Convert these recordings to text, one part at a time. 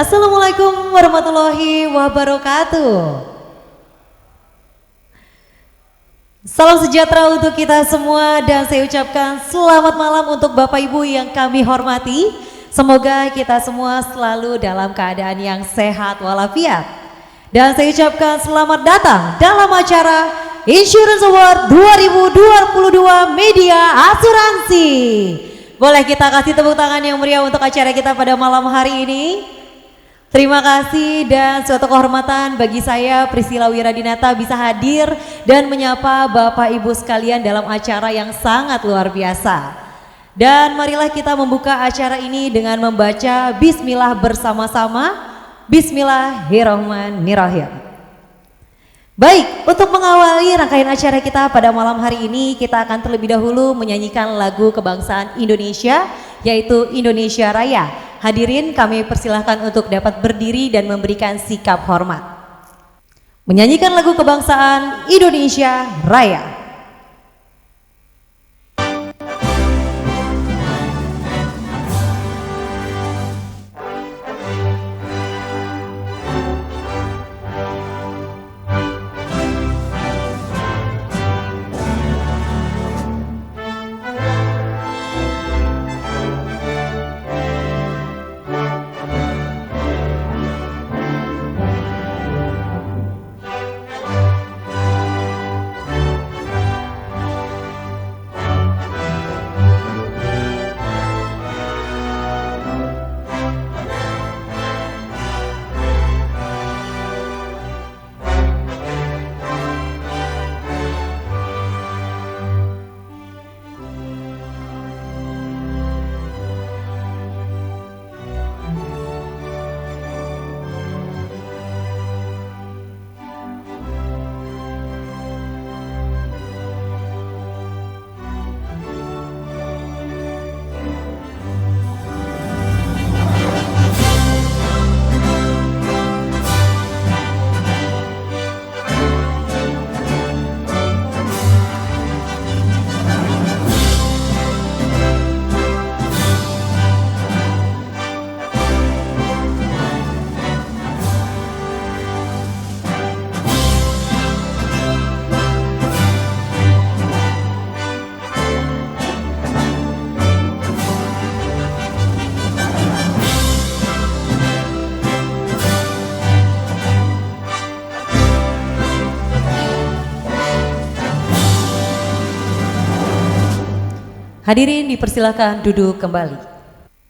Assalamualaikum warahmatullahi wabarakatuh. Salam sejahtera untuk kita semua dan saya ucapkan selamat malam untuk Bapak Ibu yang kami hormati. Semoga kita semua selalu dalam keadaan yang sehat walafiat. Dan saya ucapkan selamat datang dalam acara Insurance Award 2022 Media Asuransi. Boleh kita kasih tepuk tangan yang meriah untuk acara kita pada malam hari ini. Terima kasih dan suatu kehormatan bagi saya Priscilla Wiradinata bisa hadir dan menyapa Bapak Ibu sekalian dalam acara yang sangat luar biasa. Dan marilah kita membuka acara ini dengan membaca Bismillah bersama-sama. Bismillahirrahmanirrahim. Baik, untuk mengawali rangkaian acara kita pada malam hari ini, kita akan terlebih dahulu menyanyikan lagu kebangsaan Indonesia, yaitu Indonesia Raya. Hadirin kami persilahkan untuk dapat berdiri dan memberikan sikap hormat. Menyanyikan lagu kebangsaan Indonesia Raya. Hadirin dipersilakan duduk kembali.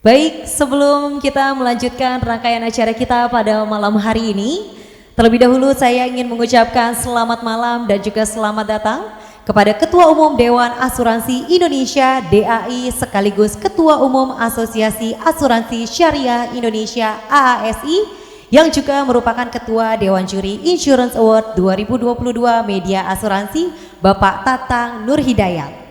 Baik, sebelum kita melanjutkan rangkaian acara kita pada malam hari ini, terlebih dahulu saya ingin mengucapkan selamat malam dan juga selamat datang kepada Ketua Umum Dewan Asuransi Indonesia DAI sekaligus Ketua Umum Asosiasi Asuransi Syariah Indonesia AASI yang juga merupakan Ketua Dewan Juri Insurance Award 2022 Media Asuransi Bapak Tatang Nur Hidayat.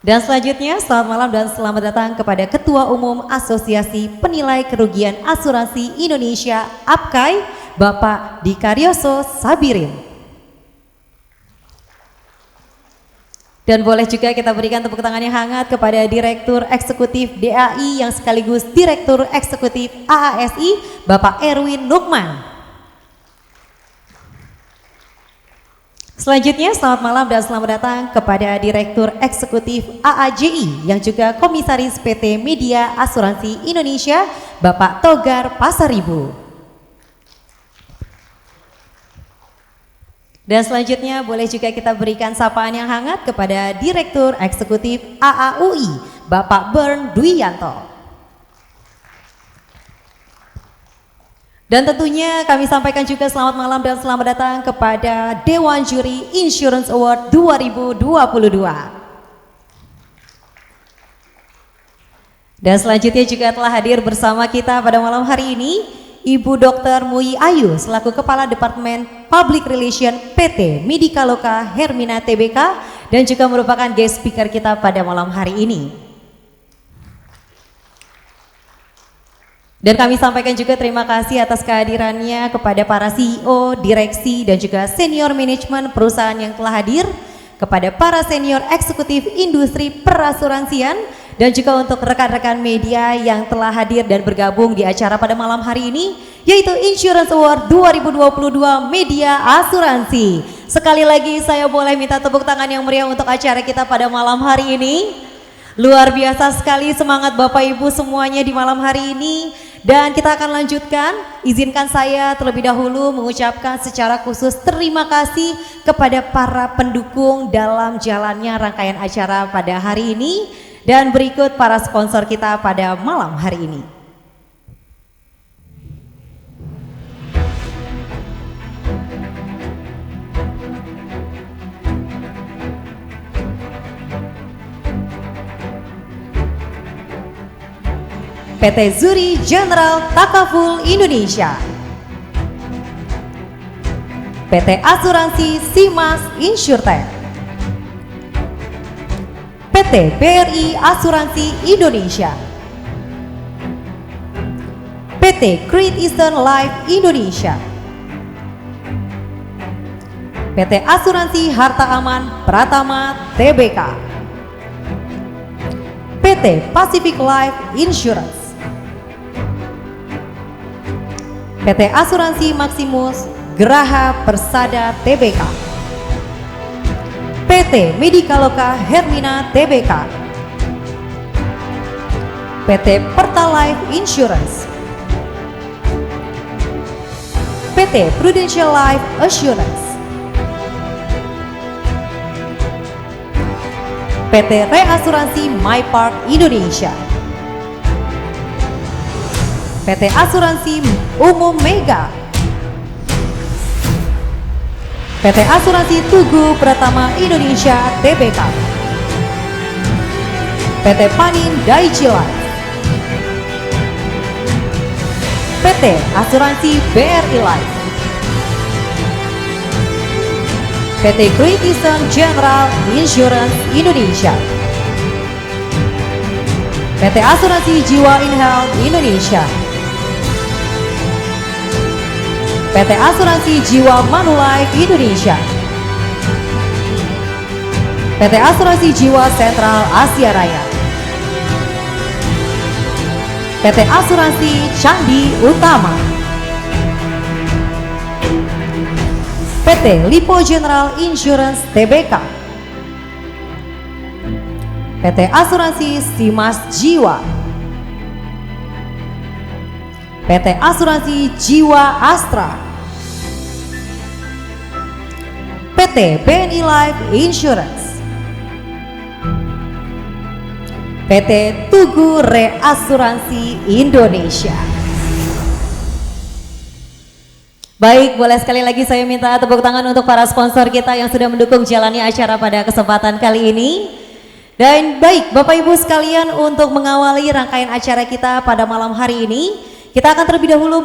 Dan selanjutnya selamat malam dan selamat datang kepada Ketua Umum Asosiasi Penilai Kerugian Asuransi Indonesia APKAI Bapak Dikaryoso Sabirin. Dan boleh juga kita berikan tepuk tangan yang hangat kepada Direktur Eksekutif DAI yang sekaligus Direktur Eksekutif AASI Bapak Erwin Lukman. Selanjutnya selamat malam dan selamat datang kepada Direktur Eksekutif AAJI yang juga Komisaris PT Media Asuransi Indonesia Bapak Togar Pasaribu. Dan selanjutnya boleh juga kita berikan sapaan yang hangat kepada Direktur Eksekutif AAUI Bapak Bern Dwianto. Dan tentunya kami sampaikan juga selamat malam dan selamat datang kepada Dewan Juri Insurance Award 2022. Dan selanjutnya juga telah hadir bersama kita pada malam hari ini Ibu Dr. Mui Ayu selaku Kepala Departemen Public Relation PT Medikaloka Hermina Tbk dan juga merupakan guest speaker kita pada malam hari ini. Dan kami sampaikan juga terima kasih atas kehadirannya kepada para CEO, direksi dan juga senior manajemen perusahaan yang telah hadir, kepada para senior eksekutif industri perasuransian dan juga untuk rekan-rekan media yang telah hadir dan bergabung di acara pada malam hari ini, yaitu Insurance Award 2022 Media Asuransi. Sekali lagi saya boleh minta tepuk tangan yang meriah untuk acara kita pada malam hari ini. Luar biasa sekali semangat Bapak Ibu semuanya di malam hari ini. Dan kita akan lanjutkan, izinkan saya terlebih dahulu mengucapkan secara khusus terima kasih kepada para pendukung dalam jalannya rangkaian acara pada hari ini. Dan berikut para sponsor kita pada malam hari ini. PT Zuri General Takaful Indonesia, PT Asuransi Simas Insurtech, PT BRI Asuransi Indonesia, PT Great Eastern Life Indonesia, PT Asuransi Harta Aman Pratama Tbk, PT Pacific Life Insurance, PT Asuransi Maximus Geraha Persada Tbk, PT Medikaloka Hermina Tbk, PT Pertalife Insurance, PT Prudential Life Assurance, PT Reasuransi My Park Indonesia, PT Asuransi Umum Mega, PT Asuransi Tugu Pratama Indonesia Tbk, PT Panin Daiichi Life, PT Asuransi BRI Life, PT Great Eastern General Insurance Indonesia, PT Asuransi Jiwa InHealth Indonesia, PT Asuransi Jiwa Manulife Indonesia, PT Asuransi Jiwa Sentral Asia Raya, PT Asuransi Candi Utama, PT Lipo General Insurance Tbk, PT Asuransi Simas Jiwa, PT Asuransi Jiwa Astra, PT BNI Life Insurance, PT Tugu Reasuransi Indonesia. Baik, boleh sekali lagi saya minta tepuk tangan untuk para sponsor kita yang sudah mendukung jalannya acara pada kesempatan kali ini. Dan baik, Bapak Ibu sekalian, untuk mengawali rangkaian acara kita pada malam hari ini, kita akan terlebih dahulu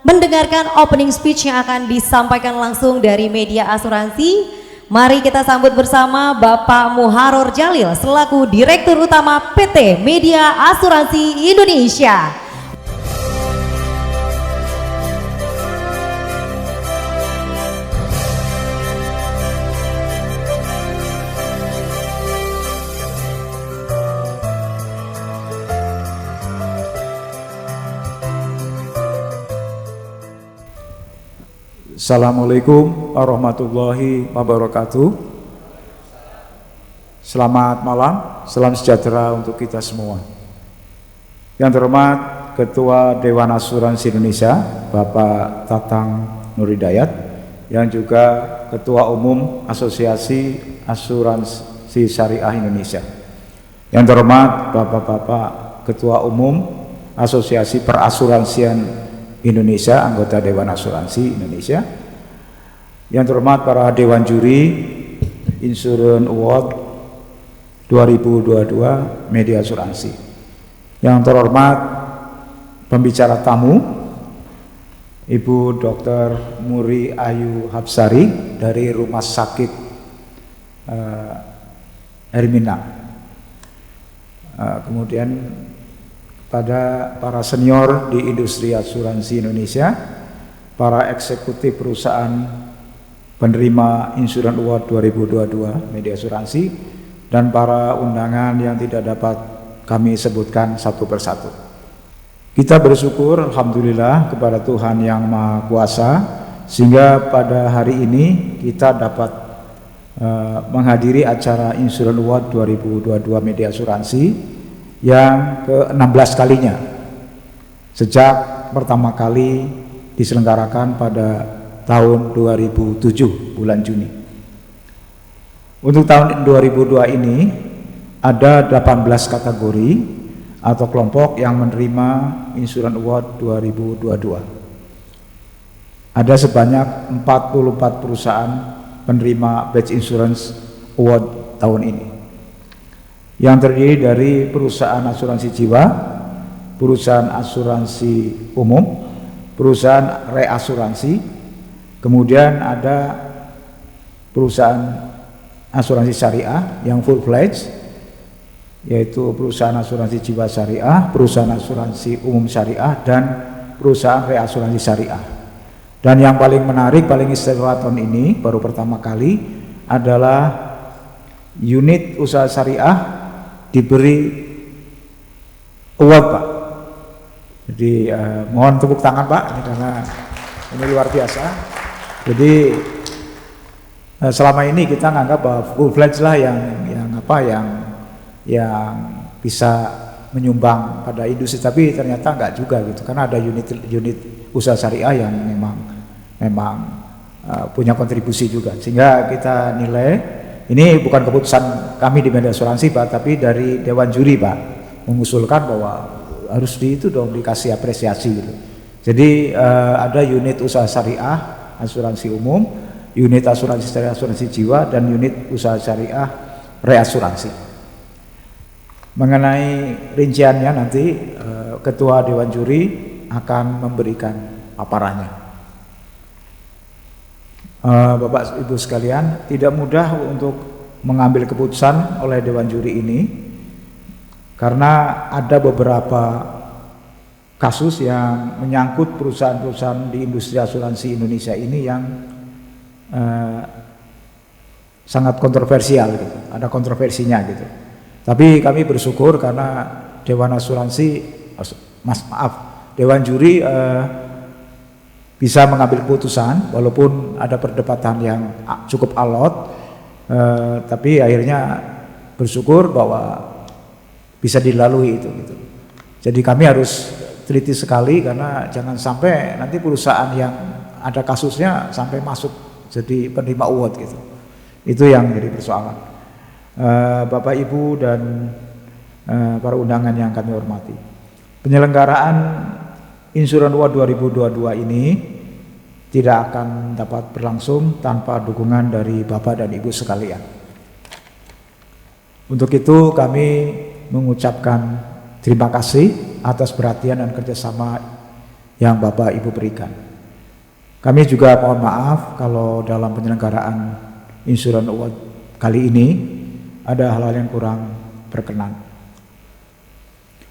mendengarkan opening speech yang akan disampaikan langsung dari Media Asuransi. Mari kita sambut bersama Bapak Muharor Jalil selaku Direktur Utama PT Media Asuransi Indonesia. Assalamualaikum warahmatullahi wabarakatuh. Selamat malam, salam sejahtera untuk kita semua. Yang terhormat Ketua Dewan Asuransi Indonesia Bapak Tatang Nur Hidayat, yang juga Ketua Umum Asosiasi Asuransi Syariah Indonesia. Yang terhormat Bapak-Bapak Ketua Umum Asosiasi Perasuransian Indonesia, anggota Dewan Asuransi Indonesia. Yang terhormat para Dewan Juri Insurance Award 2022 Media Asuransi. Yang terhormat pembicara tamu Ibu Dr. Muri Ayu Hapsari dari Rumah Sakit Hermina. Kemudian pada para senior di industri asuransi Indonesia, para eksekutif perusahaan penerima Insurance Award 2022 Media Asuransi, dan para undangan yang tidak dapat kami sebutkan satu persatu. Kita bersyukur alhamdulillah kepada Tuhan yang Maha Kuasa sehingga pada hari ini kita dapat menghadiri acara Insurance Award 2022 Media Asuransi yang ke-16 kalinya sejak pertama kali diselenggarakan pada tahun 2007 bulan Juni. Untuk tahun 2002 ini ada 18 kategori atau kelompok yang menerima Insurance Award 2022. Ada sebanyak 44 perusahaan penerima Badge Insurance Award tahun ini, yang terdiri dari perusahaan asuransi jiwa, perusahaan asuransi umum, perusahaan reasuransi, kemudian ada perusahaan asuransi syariah yang full fledged, yaitu perusahaan asuransi jiwa syariah, perusahaan asuransi umum syariah, dan perusahaan reasuransi syariah. Dan yang paling menarik, paling istimewa tahun ini baru pertama kali adalah unit usaha syariah diberi award, Pak. Jadi mohon tepuk tangan, Pak, karena ini luar biasa. Jadi selama ini kita nganggap bahwa full fledged lah yang bisa menyumbang pada industri, tapi ternyata enggak juga gitu, karena ada unit usaha syariah yang memang punya kontribusi juga, sehingga kita nilai ini bukan keputusan kami di Media Asuransi, Pak, tapi dari Dewan Juri, Pak, mengusulkan bahwa harus dikasih apresiasi gitu. Jadi ada unit usaha syariah asuransi umum, unit asuransi syariah asuransi jiwa, dan unit usaha syariah reasuransi. Mengenai rinciannya nanti Ketua Dewan Juri akan memberikan paparannya. Bapak Ibu sekalian, tidak mudah untuk mengambil keputusan oleh Dewan Juri ini karena ada beberapa kasus yang menyangkut perusahaan-perusahaan di industri asuransi Indonesia ini yang sangat kontroversial gitu. Ada kontroversinya gitu. Tapi kami bersyukur karena Dewan Dewan Juri bisa mengambil keputusan walaupun ada perdebatan yang cukup alot, tapi akhirnya bersyukur bahwa bisa dilalui itu gitu. Jadi kami harus teliti sekali karena jangan sampai nanti perusahaan yang ada kasusnya sampai masuk jadi penerima award gitu. Itu yang jadi persoalan. Bapak Ibu dan para undangan yang kami hormati, penyelenggaraan Insurance Award 2022 ini tidak akan dapat berlangsung tanpa dukungan dari Bapak dan Ibu sekalian. Untuk itu kami mengucapkan terima kasih atas perhatian dan kerjasama yang Bapak Ibu berikan. Kami juga mohon maaf kalau dalam penyelenggaraan Insurance Award kali ini ada hal-hal yang kurang berkenan.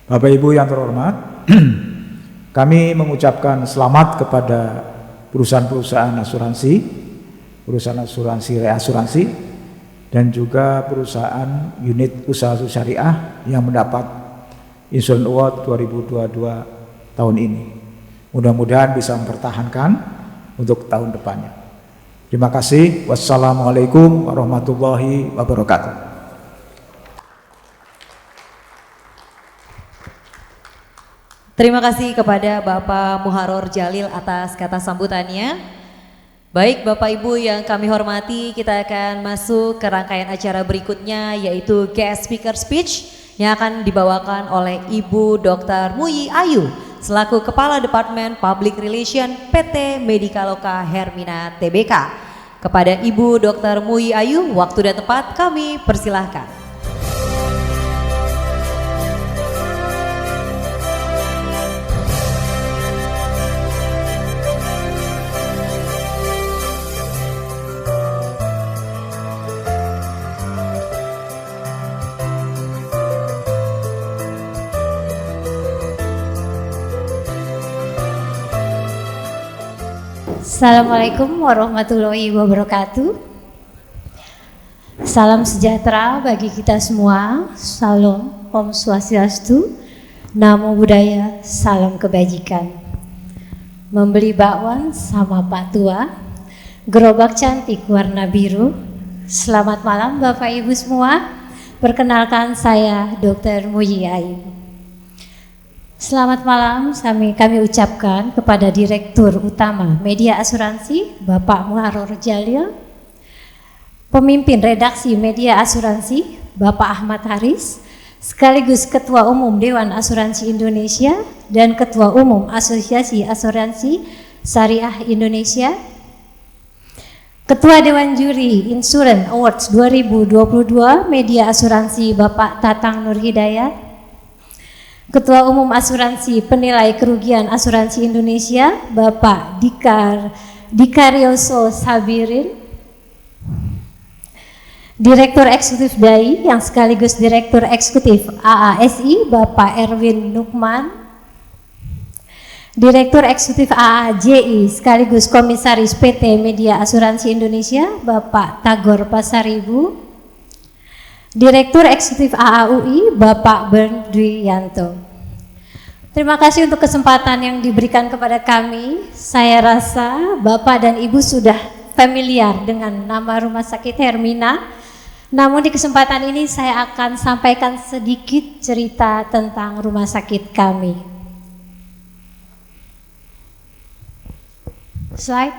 Bapak Ibu yang terhormat, kami mengucapkan selamat kepada perusahaan-perusahaan asuransi, perusahaan asuransi reasuransi, dan juga perusahaan unit usaha syariah yang mendapat Insurance Award 2022 tahun ini. Mudah-mudahan bisa mempertahankan untuk tahun depannya. Terima kasih. Wassalamualaikum warahmatullahi wabarakatuh. Terima kasih kepada Bapak Muharor Jalil atas kata sambutannya. Baik Bapak Ibu yang kami hormati, kita akan masuk ke rangkaian acara berikutnya, yaitu guest speaker speech yang akan dibawakan oleh Ibu Dr. Muyi Ayu selaku Kepala Departemen Public Relation PT Medikaloka Hermina Tbk. Kepada Ibu Dr. Muyi Ayu, waktu dan tempat kami persilahkan. Assalamualaikum warahmatullahi wabarakatuh. Salam sejahtera bagi kita semua. Salam, Om Swastiastu, Namo Buddhaya, salam kebajikan. Membeli bakwan sama Pak Tua, gerobak cantik warna biru. Selamat malam Bapak Ibu semua. Perkenalkan saya Dr. Muyi Ayu. Selamat malam kami ucapkan kepada Direktur Utama Media Asuransi Bapak Muharror Jalil, Pemimpin Redaksi Media Asuransi Bapak Ahmad Haris, sekaligus Ketua Umum Dewan Asuransi Indonesia dan Ketua Umum Asosiasi Asuransi Syariah Indonesia, Ketua Dewan Juri Insurance Awards 2022 Media Asuransi Bapak Tatang Nur Hidayat, Ketua Umum Asuransi Penilai Kerugian Asuransi Indonesia Bapak Dikaryoso Sabirin, Direktur Eksekutif DAI yang sekaligus Direktur Eksekutif AASI Bapak Erwin Nukman, Direktur Eksekutif AAJI sekaligus Komisaris PT Media Asuransi Indonesia Bapak Tagor Pasaribu, Direktur Eksekutif AAUI Bapak Bernd Dwianto. Terima kasih untuk kesempatan yang diberikan kepada kami. Saya rasa Bapak dan Ibu sudah familiar dengan nama Rumah Sakit Hermina. Namun di kesempatan ini saya akan sampaikan sedikit cerita tentang rumah sakit kami. Slide.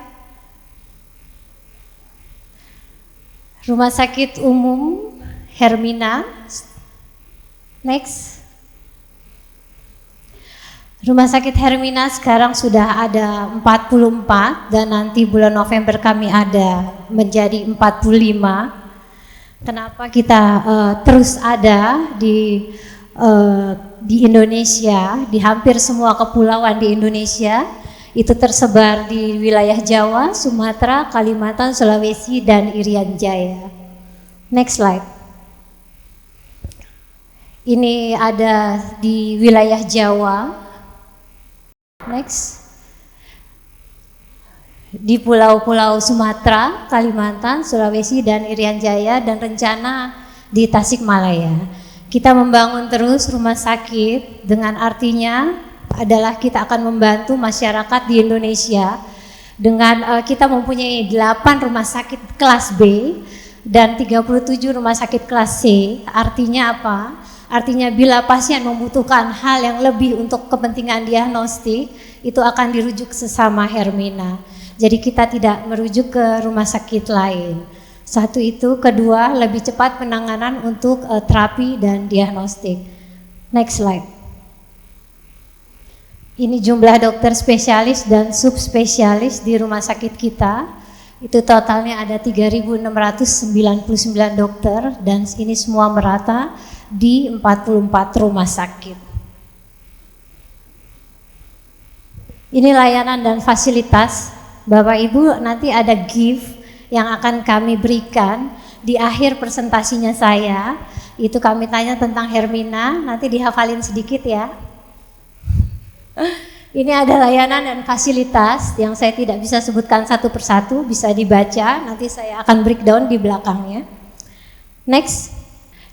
Rumah Sakit Umum Hermina. Next. Rumah Sakit Hermina sekarang sudah ada 44 dan nanti bulan November kami ada menjadi 45. Kenapa kita terus ada di Indonesia, di hampir semua kepulauan di Indonesia, itu tersebar di wilayah Jawa, Sumatera, Kalimantan, Sulawesi, dan Irian Jaya. Next slide. Ini ada di wilayah Jawa. Next. Di pulau-pulau Sumatera, Kalimantan, Sulawesi, dan Irian Jaya, dan rencana di Tasikmalaya. Kita membangun terus rumah sakit dengan artinya adalah kita akan membantu masyarakat di Indonesia dengan kita mempunyai 8 rumah sakit kelas B dan 37 rumah sakit kelas C. Artinya apa? Artinya bila pasien membutuhkan hal yang lebih untuk kepentingan diagnostik, itu akan dirujuk sesama Hermina. Jadi kita tidak merujuk ke rumah sakit lain. Satu itu, kedua lebih cepat penanganan untuk terapi dan diagnostik. Next slide. Ini jumlah dokter spesialis dan subspesialis di rumah sakit kita. Itu totalnya ada 3.699 dokter dan ini semua merata di 44 rumah sakit. Ini layanan dan fasilitas. Bapak Ibu, nanti ada gift yang akan kami berikan di akhir presentasinya saya. Itu kami tanya tentang Hermina, nanti dihafalin sedikit ya. Ini ada layanan dan fasilitas yang saya tidak bisa sebutkan satu persatu, bisa dibaca, nanti saya akan breakdown di belakangnya. Next,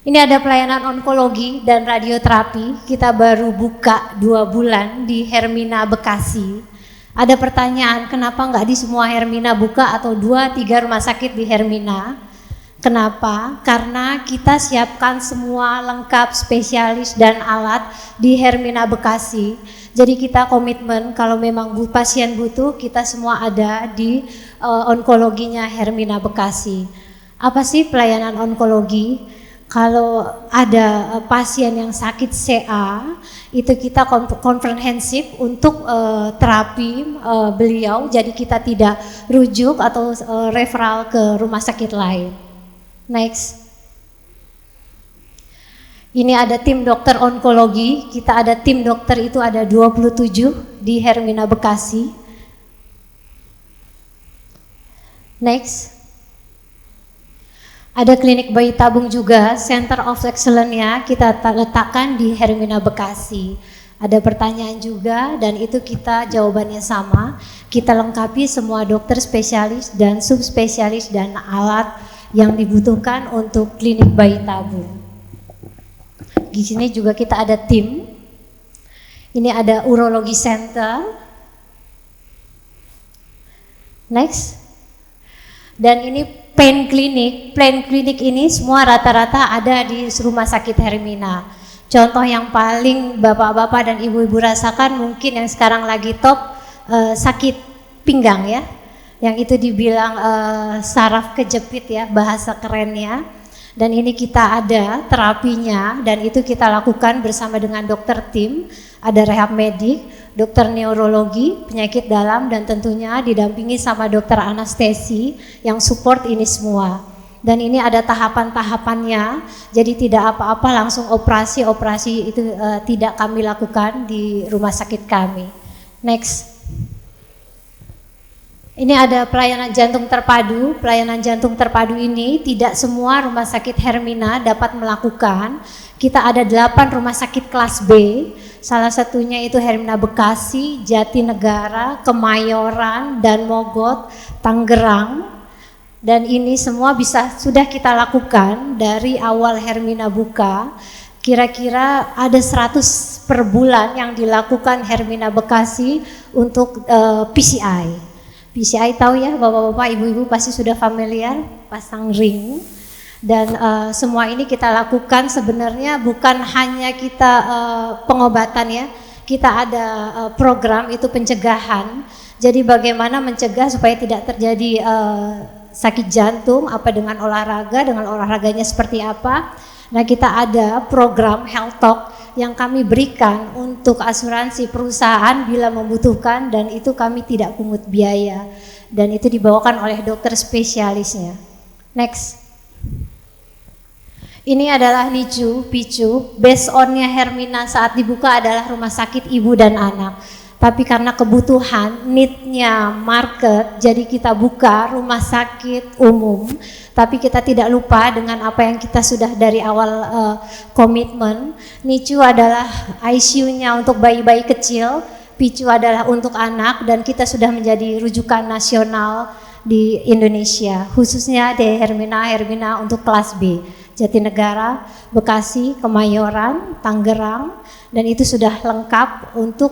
ini ada pelayanan onkologi dan radioterapi, kita baru buka 2 bulan di Hermina Bekasi. Ada pertanyaan, kenapa nggak di semua Hermina buka atau 2-3 rumah sakit di Hermina? Kenapa? Karena kita siapkan semua lengkap spesialis dan alat di Hermina Bekasi. Jadi kita komitmen kalau memang pasien butuh, kita semua ada di onkologinya Hermina Bekasi. Apa sih pelayanan onkologi? Kalau ada pasien yang sakit CA, itu kita komprehensif untuk terapi beliau, jadi kita tidak rujuk atau referral ke rumah sakit lain. Next. Ini ada tim dokter onkologi, kita ada tim dokter itu ada 27 di Hermina Bekasi. Next. Ada klinik bayi tabung juga, Center of Excellence-nya kita letakkan di Hermina Bekasi. Ada pertanyaan juga dan itu kita jawabannya sama. Kita lengkapi semua dokter spesialis dan subspesialis dan alat yang dibutuhkan untuk klinik bayi tabung. Di sini juga kita ada tim. Ini ada urologi center. Next. Dan ini pain clinic. Pain clinic ini semua rata-rata ada di rumah sakit Hermina. Contoh yang paling bapak-bapak dan ibu-ibu rasakan mungkin yang sekarang lagi top sakit pinggang ya. Yang itu dibilang saraf kejepit ya bahasa kerennya. Dan ini kita ada terapinya dan itu kita lakukan bersama dengan dokter tim, ada rehab medik, dokter neurologi, penyakit dalam dan tentunya didampingi sama dokter anestesi yang support ini semua. Dan ini ada tahapan-tahapannya, jadi tidak apa-apa langsung operasi itu tidak kami lakukan di rumah sakit kami. Next. Ini ada pelayanan jantung terpadu. Pelayanan jantung terpadu ini tidak semua rumah sakit Hermina dapat melakukan. Kita ada 8 rumah sakit kelas B. Salah satunya itu Hermina Bekasi, Jatinegara, Kemayoran, dan Mogot, Tangerang. Dan ini semua sudah kita lakukan dari awal Hermina buka. Kira-kira ada 100 per bulan yang dilakukan Hermina Bekasi untuk PCI. PCI tahu ya bapak-bapak, ibu-ibu pasti sudah familiar, pasang ring. Dan semua ini kita lakukan sebenarnya bukan hanya kita pengobatan ya, kita ada program itu pencegahan. Jadi bagaimana mencegah supaya tidak terjadi sakit jantung, apa dengan olahraganya seperti apa. Nah kita ada program Health Talk yang kami berikan untuk asuransi perusahaan bila membutuhkan dan itu kami tidak pungut biaya dan itu dibawakan oleh dokter spesialisnya. Next. Ini adalah NICU, PICU, based on-nya Hermina saat dibuka adalah rumah sakit ibu dan anak. Tapi karena kebutuhan, need-nya market, jadi kita buka rumah sakit umum. Tapi kita tidak lupa dengan apa yang kita sudah dari awal komitmen. NICU adalah ICU-nya untuk bayi-bayi kecil, PICU adalah untuk anak, dan kita sudah menjadi rujukan nasional di Indonesia, khususnya di Hermina untuk kelas B. Jatinegara, Bekasi, Kemayoran, Tangerang, dan itu sudah lengkap untuk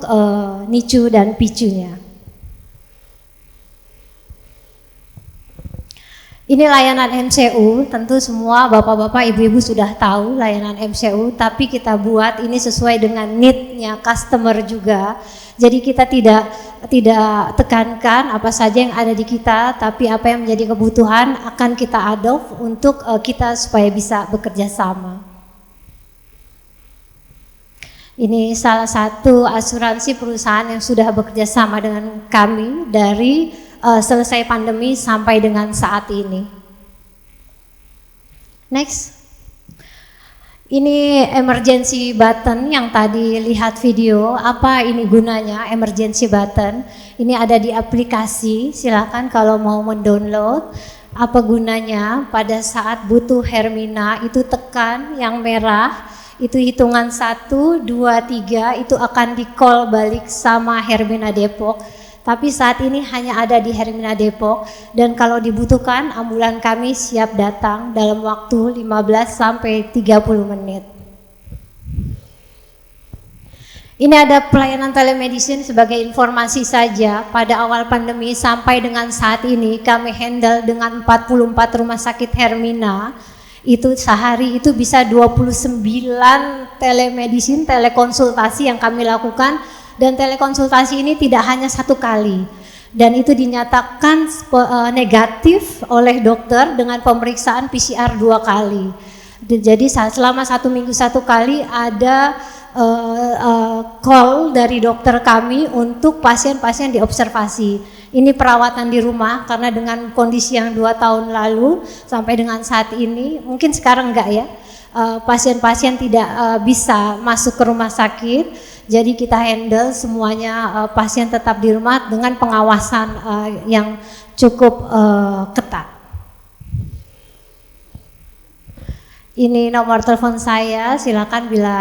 NICU dan PICU-nya. Ini layanan MCU, tentu semua bapak-bapak, ibu-ibu sudah tahu layanan MCU, tapi kita buat ini sesuai dengan need-nya customer juga. Jadi kita tidak tekankan apa saja yang ada di kita, tapi apa yang menjadi kebutuhan akan kita adopt untuk kita supaya bisa bekerja sama. Ini salah satu asuransi perusahaan yang sudah bekerja sama dengan kami dari selesai pandemi sampai dengan saat ini. Next. Ini emergency button yang tadi lihat video. Apa ini gunanya emergency button? Ini ada di aplikasi, silakan kalau mau mendownload. Apa gunanya? Pada saat butuh Hermina itu tekan yang merah, itu hitungan 1, 2, 3 itu akan di call balik sama Hermina Depok. Tapi saat ini hanya ada di Hermina Depok dan kalau dibutuhkan ambulan kami siap datang dalam waktu 15 sampai 30 menit. Ini ada pelayanan telemedicine sebagai informasi saja. Pada awal pandemi sampai dengan saat ini kami handle dengan 44 rumah sakit Hermina. Itu sehari itu bisa 29 telemedicine, telekonsultasi yang kami lakukan. Dan telekonsultasi ini tidak hanya 1 kali dan itu dinyatakan negatif oleh dokter dengan pemeriksaan PCR 2 kali. Jadi selama 1 minggu 1 kali ada call dari dokter kami untuk pasien-pasien diobservasi. Ini perawatan di rumah karena dengan kondisi yang 2 tahun lalu sampai dengan saat ini, mungkin sekarang enggak ya, pasien-pasien tidak bisa masuk ke rumah sakit. Jadi kita handle semuanya pasien tetap di rumah dengan pengawasan yang cukup ketat. Ini nomor telepon saya, silakan bila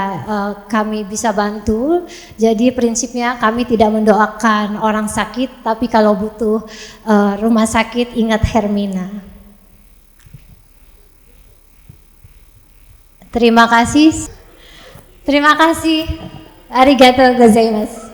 kami bisa bantu. Jadi prinsipnya kami tidak mendoakan orang sakit, tapi kalau butuh rumah sakit ingat Hermina. Terima kasih. Terima kasih. Arigatou gozaimasu.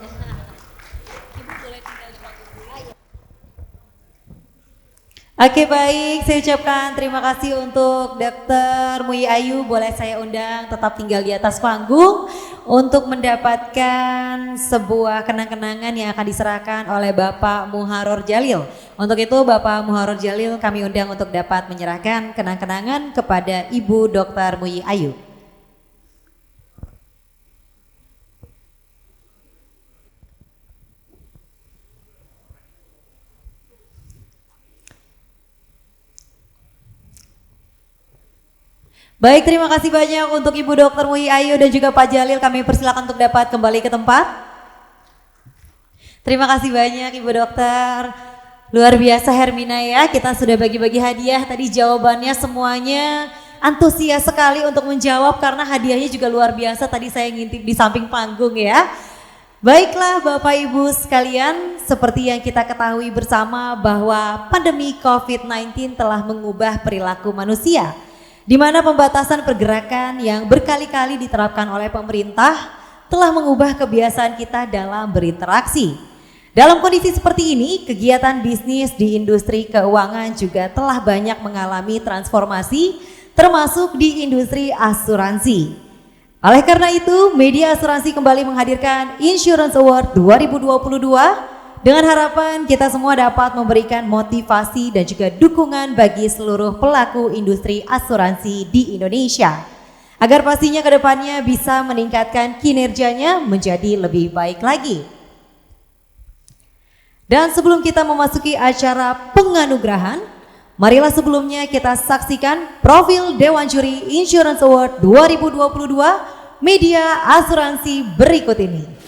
Oke baik, saya ucapkan terima kasih untuk Dr. Muyi Ayu. Boleh saya undang tetap tinggal di atas panggung untuk mendapatkan sebuah kenang-kenangan yang akan diserahkan oleh Bapak Muharor Jalil. Untuk itu Bapak Muharor Jalil kami undang untuk dapat menyerahkan kenang-kenangan kepada Ibu Dr. Muyi Ayu. Baik, terima kasih banyak untuk Ibu Dr. Muyi Ayu dan juga Pak Jalil. Kami persilakan untuk dapat kembali ke tempat. Terima kasih banyak Ibu Dokter. Luar biasa Hermina ya, kita sudah bagi-bagi hadiah. Tadi jawabannya semuanya antusias sekali untuk menjawab karena hadiahnya juga luar biasa. Tadi saya ngintip di samping panggung ya. Baiklah Bapak Ibu sekalian, seperti yang kita ketahui bersama bahwa pandemi COVID-19 telah mengubah perilaku manusia, di mana pembatasan pergerakan yang berkali-kali diterapkan oleh pemerintah telah mengubah kebiasaan kita dalam berinteraksi. Dalam kondisi seperti ini, kegiatan bisnis di industri keuangan juga telah banyak mengalami transformasi, termasuk di industri asuransi. Oleh karena itu, Media Asuransi kembali menghadirkan Insurance Award 2022 dengan harapan kita semua dapat memberikan motivasi dan juga dukungan bagi seluruh pelaku industri asuransi di Indonesia, agar pastinya ke depannya bisa meningkatkan kinerjanya menjadi lebih baik lagi. Dan sebelum kita memasuki acara penganugerahan, marilah sebelumnya kita saksikan profil Dewan Juri Insurance Award 2022 Media Asuransi berikut ini.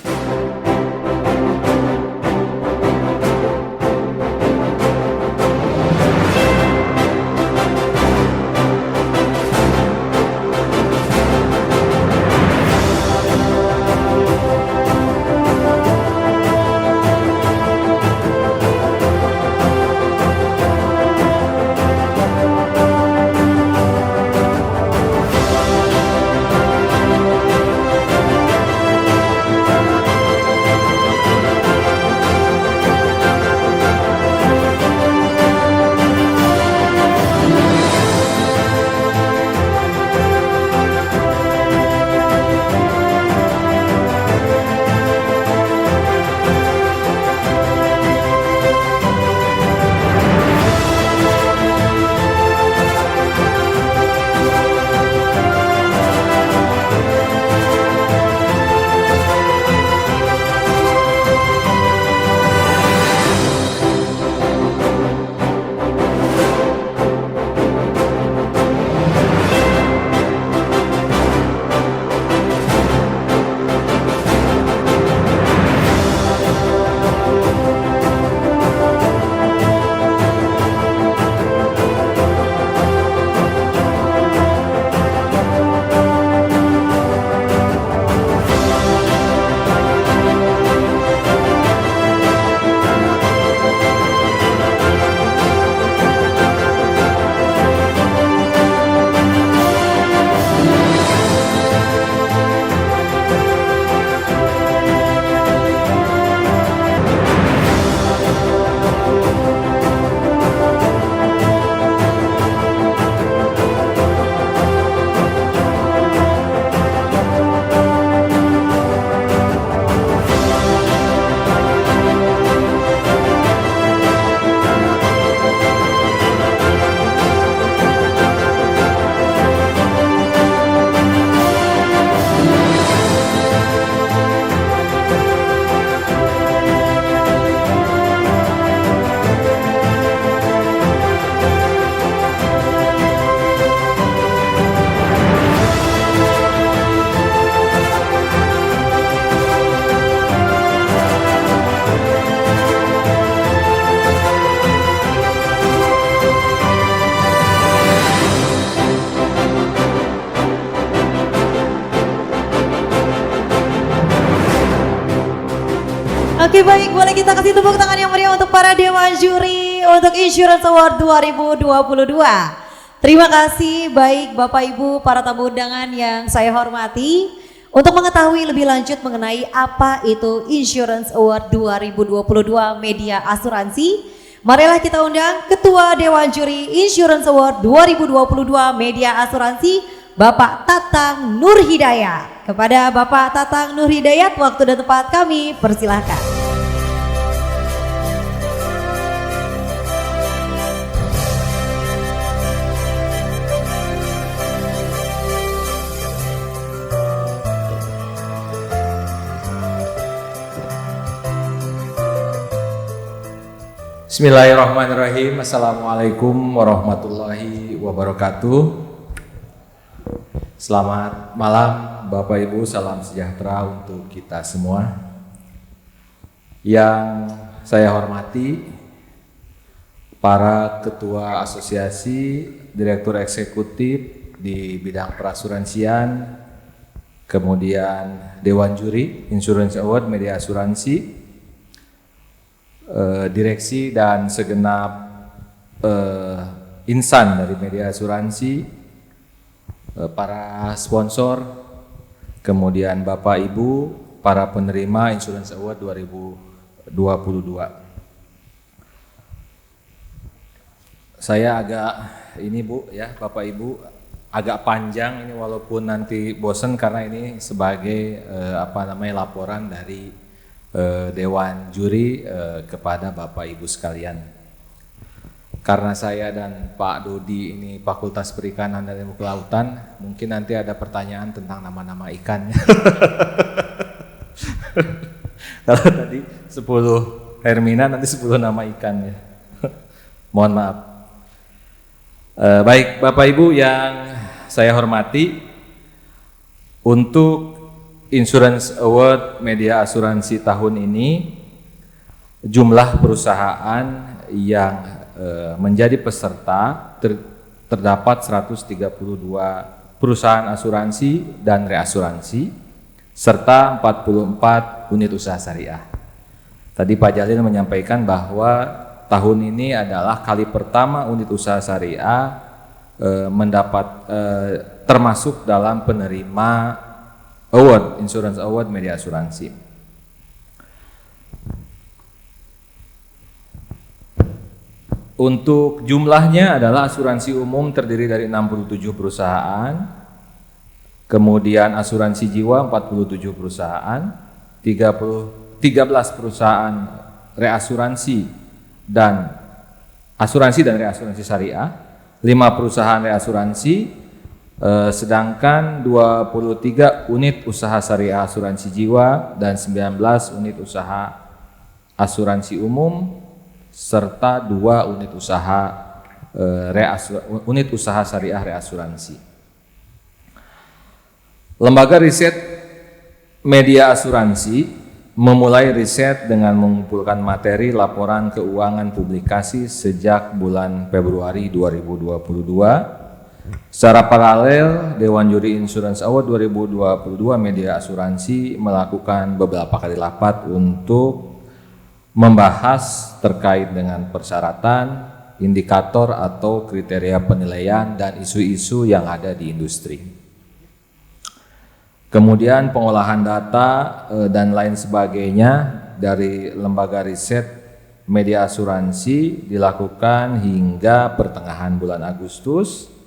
Oke baik, boleh kita kasih tepuk tangan yang meriah untuk para Dewan Juri untuk Insurance Award 2022. Terima kasih baik Bapak Ibu para tamu undangan yang saya hormati. Untuk mengetahui lebih lanjut mengenai apa itu Insurance Award 2022 Media Asuransi, marilah kita undang Ketua Dewan Juri Insurance Award 2022 Media Asuransi, Bapak Tatang Nur Hidayat. Kepada Bapak Tatang Nur Hidayat, waktu dan tempat kami persilahkan. Bismillahirrahmanirrahim. Assalamualaikum warahmatullahi wabarakatuh. Selamat malam Bapak Ibu, salam sejahtera untuk kita semua. Yang saya hormati para ketua asosiasi, direktur eksekutif di bidang perasuransian, kemudian Dewan Juri Insurance Award Media Asuransi, direksi dan segenap insan dari media asuransi, para sponsor, kemudian Bapak Ibu, para penerima Insurance Award 2022. Saya agak ini Bu ya, Bapak Ibu, agak panjang ini walaupun nanti bosen karena ini sebagai laporan dari Dewan Juri kepada Bapak Ibu sekalian. Karena saya dan Pak Dodi ini Fakultas Perikanan dan Ilmu Kelautan, mungkin nanti ada pertanyaan tentang nama-nama ikannya. Kalau tadi 10 Hermina, nanti 10 nama ikannya. Mohon maaf. Baik Bapak Ibu yang saya hormati, untuk Insurance Award Media Asuransi tahun ini, jumlah perusahaan yang menjadi peserta terdapat 132 perusahaan asuransi dan reasuransi serta 44 unit usaha syariah. Tadi Pak Jalil menyampaikan bahwa tahun ini adalah kali pertama unit usaha syariah termasuk dalam penerima Award, Insurance Award Media Asuransi. Untuk jumlahnya adalah asuransi umum terdiri dari 67 perusahaan, kemudian asuransi jiwa 47 perusahaan, 13 perusahaan reasuransi dan reasuransi syariah, 5 perusahaan reasuransi, sedangkan 23 unit usaha syariah asuransi jiwa dan 19 unit usaha asuransi umum serta 2 unit usaha syariah reasuransi. Lembaga riset media asuransi memulai riset dengan mengumpulkan materi laporan keuangan publikasi sejak bulan Februari 2022. Secara paralel, Dewan Juri Insurance Award 2022 Media Asuransi melakukan beberapa kali rapat untuk membahas terkait dengan persyaratan, indikator atau kriteria penilaian dan isu-isu yang ada di industri. Kemudian pengolahan data dan lain sebagainya dari lembaga riset media asuransi dilakukan hingga pertengahan bulan Agustus.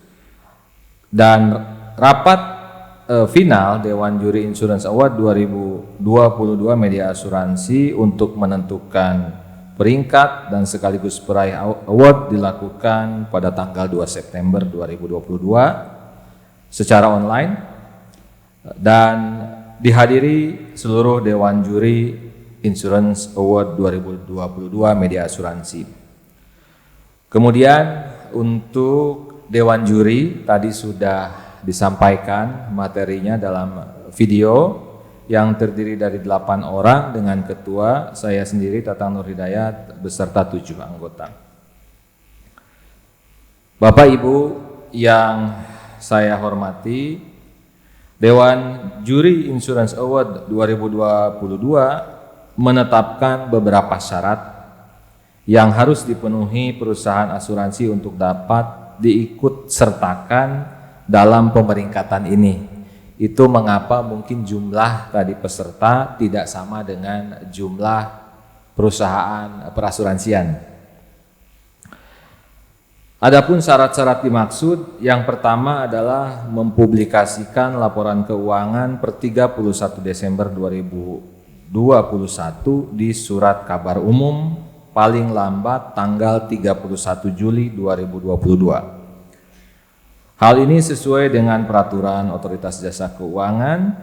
Dan rapat final Dewan Juri Insurance Award 2022 Media Asuransi untuk menentukan peringkat dan sekaligus peraih award dilakukan pada tanggal 2 September 2022 secara online dan dihadiri seluruh Dewan Juri Insurance Award 2022 Media Asuransi. Kemudian untuk Dewan Juri tadi sudah disampaikan materinya dalam video yang terdiri dari 8 orang dengan ketua saya sendiri Tatang Nur Hidayat beserta 7 anggota. Bapak Ibu yang saya hormati, Dewan Juri Insurance Award 2022 menetapkan beberapa syarat yang harus dipenuhi perusahaan asuransi untuk dapat diikut sertakan dalam pemeringkatan ini. Itu mengapa mungkin jumlah tadi peserta tidak sama dengan jumlah perusahaan perasuransian. Adapun syarat-syarat dimaksud, yang pertama adalah mempublikasikan laporan keuangan per 31 Desember 2021 di Surat Kabar Umum paling lambat tanggal 31 Juli 2022. Hal ini sesuai dengan Peraturan Otoritas Jasa Keuangan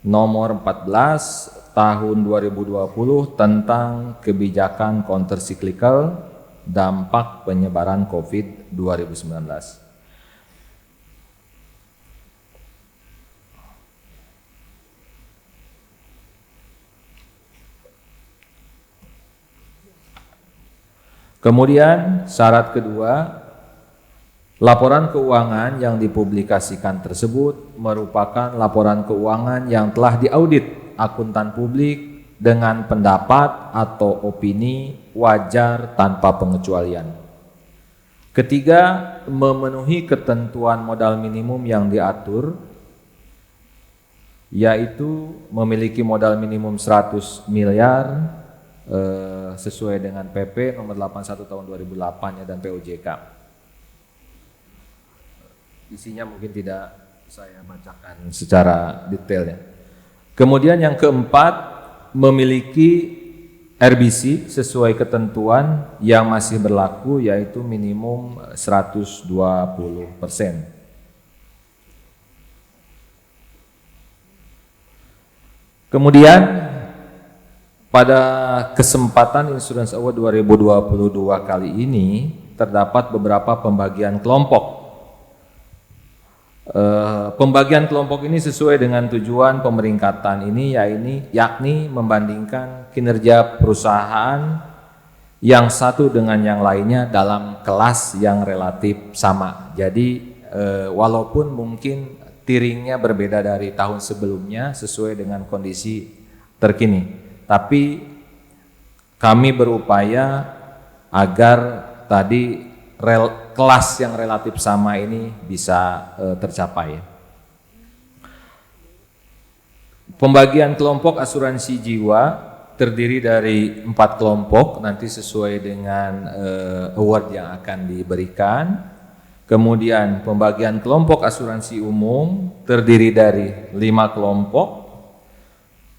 Nomor 14 Tahun 2020 tentang kebijakan countercyclical dampak penyebaran COVID 2019. Kemudian syarat kedua, laporan keuangan yang dipublikasikan tersebut merupakan laporan keuangan yang telah diaudit akuntan publik dengan pendapat atau opini wajar tanpa pengecualian. Ketiga, memenuhi ketentuan modal minimum yang diatur, yaitu memiliki modal minimum 100 miliar sesuai dengan PP nomor 81 tahun 2008 dan POJK. Isinya mungkin tidak saya bacakan secara detailnya. Kemudian yang keempat, memiliki RBC sesuai ketentuan yang masih berlaku, yaitu minimum 120%. Kemudian pada kesempatan Insurance Award 2022 kali ini terdapat beberapa pembagian kelompok. Pembagian kelompok ini sesuai dengan tujuan pemeringkatan ini, yakni membandingkan kinerja perusahaan yang satu dengan yang lainnya dalam kelas yang relatif sama. Jadi walaupun mungkin tiringnya berbeda dari tahun sebelumnya sesuai dengan kondisi terkini, tapi kami berupaya agar tadi kelas yang relatif sama ini bisa tercapai. Pembagian kelompok asuransi jiwa terdiri dari 4 kelompok, nanti sesuai dengan award yang akan diberikan. Kemudian pembagian kelompok asuransi umum terdiri dari 5 kelompok.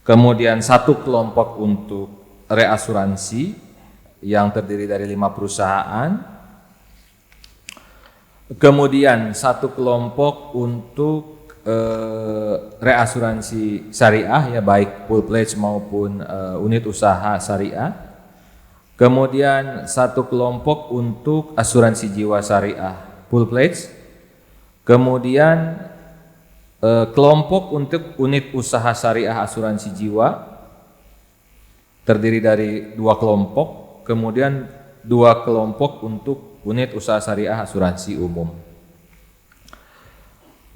Kemudian 1 kelompok untuk reasuransi yang terdiri dari 5 perusahaan. Kemudian 1 kelompok untuk reasuransi syariah, ya baik full pledge maupun unit usaha syariah. Kemudian 1 kelompok untuk asuransi jiwa syariah full pledge. Kemudian kelompok untuk unit usaha syariah asuransi jiwa terdiri dari 2 kelompok. Kemudian 2 kelompok untuk unit usaha syariah asuransi umum.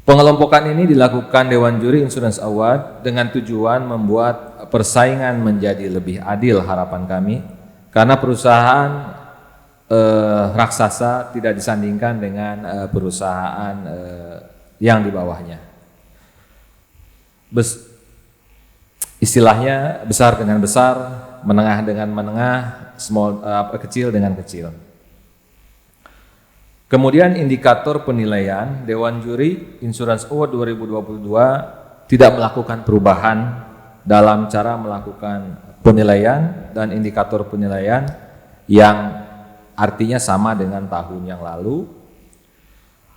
Pengelompokan ini dilakukan Dewan Juri Insurance Award dengan tujuan membuat persaingan menjadi lebih adil, harapan kami, karena perusahaan raksasa tidak disandingkan dengan perusahaan yang di bawahnya. Istilahnya besar dengan besar, menengah dengan menengah, kecil dengan kecil. Kemudian indikator penilaian, Dewan Juri Insurance Award 2022 tidak melakukan perubahan dalam cara melakukan penilaian dan indikator penilaian yang artinya sama dengan tahun yang lalu.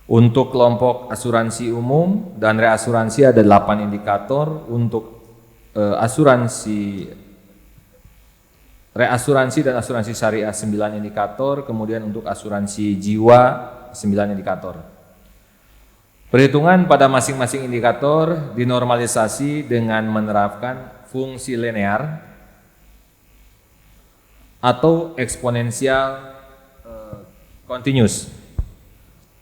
Untuk kelompok asuransi umum dan reasuransi ada 8 indikator, untuk reasuransi dan asuransi syariah 9 indikator, kemudian untuk asuransi jiwa 9 indikator. Perhitungan pada masing-masing indikator dinormalisasi dengan menerapkan fungsi linear atau eksponensial continuous.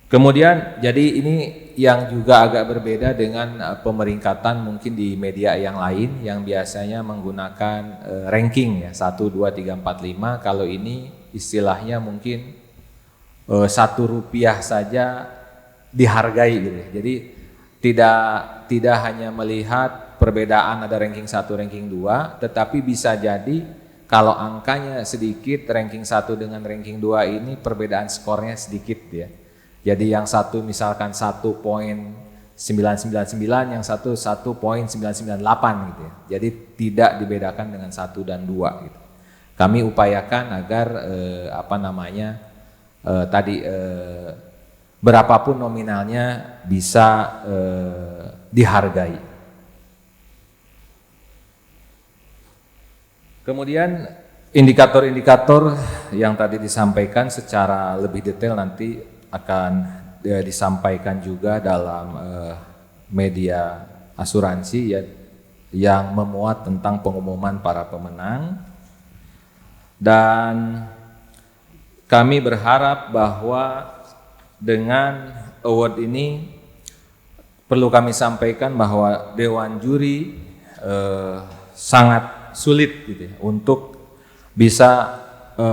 Kemudian jadi ini yang juga agak berbeda dengan pemeringkatan mungkin di media yang lain yang biasanya menggunakan ranking ya 1, 2, 3, 4, 5. Kalau ini istilahnya mungkin Rp1 saja dihargai gitu. Jadi tidak hanya melihat perbedaan ada ranking 1, ranking 2, tetapi bisa jadi kalau angkanya sedikit, ranking 1 dengan ranking 2 ini perbedaan skornya sedikit ya. Jadi yang satu misalkan 1.999, yang satu 1.998 gitu ya. Jadi tidak dibedakan dengan 1 dan 2 gitu. Kami upayakan agar berapapun nominalnya bisa dihargai. Kemudian indikator-indikator yang tadi disampaikan secara lebih detail nanti akan disampaikan juga dalam media asuransi ya, yang memuat tentang pengumuman para pemenang. Dan kami berharap bahwa dengan award ini perlu kami sampaikan bahwa Dewan Juri sangat sulit gitu ya, untuk bisa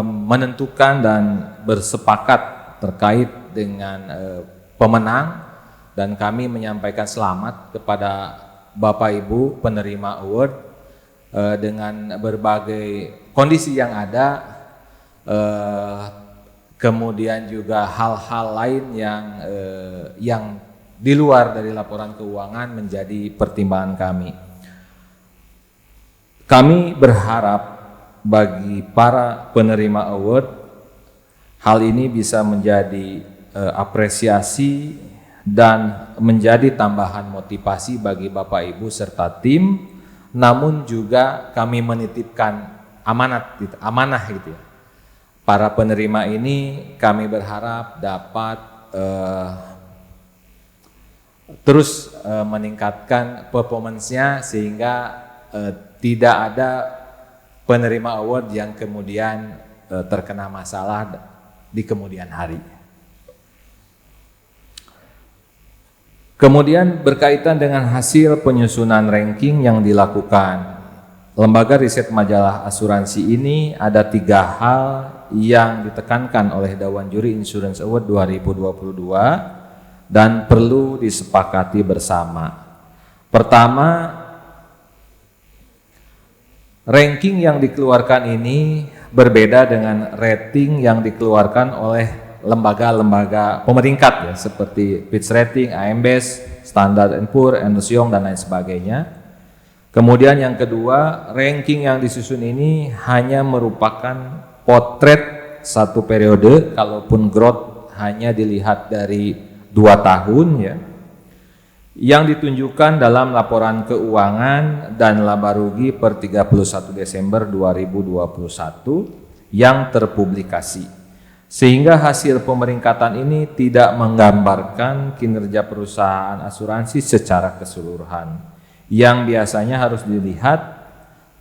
menentukan dan bersepakat terkait dengan pemenang, dan kami menyampaikan selamat kepada Bapak Ibu penerima award dengan berbagai kondisi yang ada, kemudian juga hal-hal lain yang di luar dari laporan keuangan menjadi pertimbangan kami. Kami berharap bagi para penerima award hal ini bisa menjadi apresiasi dan menjadi tambahan motivasi bagi Bapak Ibu serta tim. Namun juga kami menitipkan amanah gitu ya. Para penerima ini kami berharap dapat terus meningkatkan performance-nya sehingga tidak ada penerima award yang kemudian terkena masalah di kemudian hari. Kemudian berkaitan dengan hasil penyusunan ranking yang dilakukan lembaga riset majalah asuransi ini, ada 3 hal yang ditekankan oleh Dewan Juri Insurance Award 2022 dan perlu disepakati bersama. Pertama, ranking yang dikeluarkan ini berbeda dengan rating yang dikeluarkan oleh lembaga-lembaga pemeringkat ya, seperti Fitch Rating, AM Best, Standard & Poor's, Ernst & Young dan lain sebagainya. Kemudian yang kedua, ranking yang disusun ini hanya merupakan potret satu periode, kalaupun growth hanya dilihat dari 2 tahun ya, yang ditunjukkan dalam laporan keuangan dan laba rugi per 31 Desember 2021 yang terpublikasi. Sehingga hasil pemeringkatan ini tidak menggambarkan kinerja perusahaan asuransi secara keseluruhan, yang biasanya harus dilihat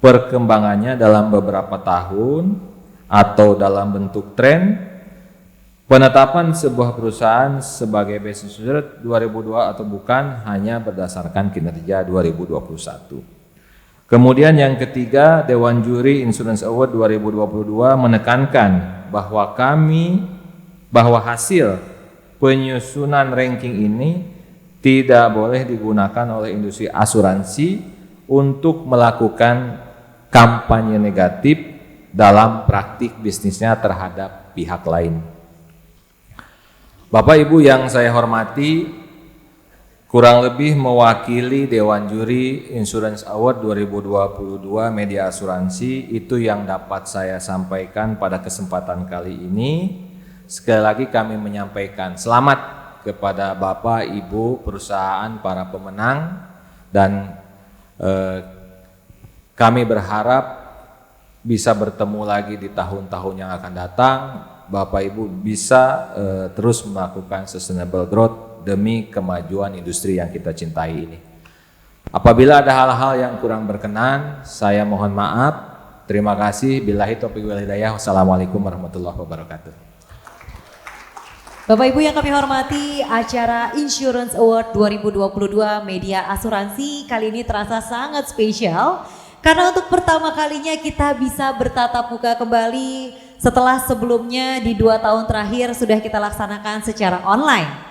perkembangannya dalam beberapa tahun atau dalam bentuk tren. Penetapan sebuah perusahaan sebagai best insurer 2002 atau bukan hanya berdasarkan kinerja 2021. Kemudian yang ketiga, Dewan Juri Insurance Award 2022 menekankan bahwa hasil penyusunan ranking ini tidak boleh digunakan oleh industri asuransi untuk melakukan kampanye negatif dalam praktik bisnisnya terhadap pihak lain. Bapak Ibu yang saya hormati, kurang lebih mewakili Dewan Juri Insurance Award 2022 media asuransi itu yang dapat saya sampaikan pada kesempatan kali ini. Sekali lagi kami menyampaikan selamat kepada Bapak Ibu perusahaan para pemenang, dan kami berharap bisa bertemu lagi di tahun-tahun yang akan datang. Bapak Ibu bisa terus melakukan sustainable growth demi kemajuan industri yang kita cintai ini. Apabila ada hal-hal yang kurang berkenan, saya mohon maaf. Terima kasih. Billahi taufiq wal hidayah. Wassalamualaikum warahmatullahi wabarakatuh. Bapak Ibu yang kami hormati, acara Insurance Award 2022 Media Asuransi kali ini terasa sangat spesial karena untuk pertama kalinya kita bisa bertatap muka kembali setelah sebelumnya di 2 tahun terakhir sudah kita laksanakan secara online.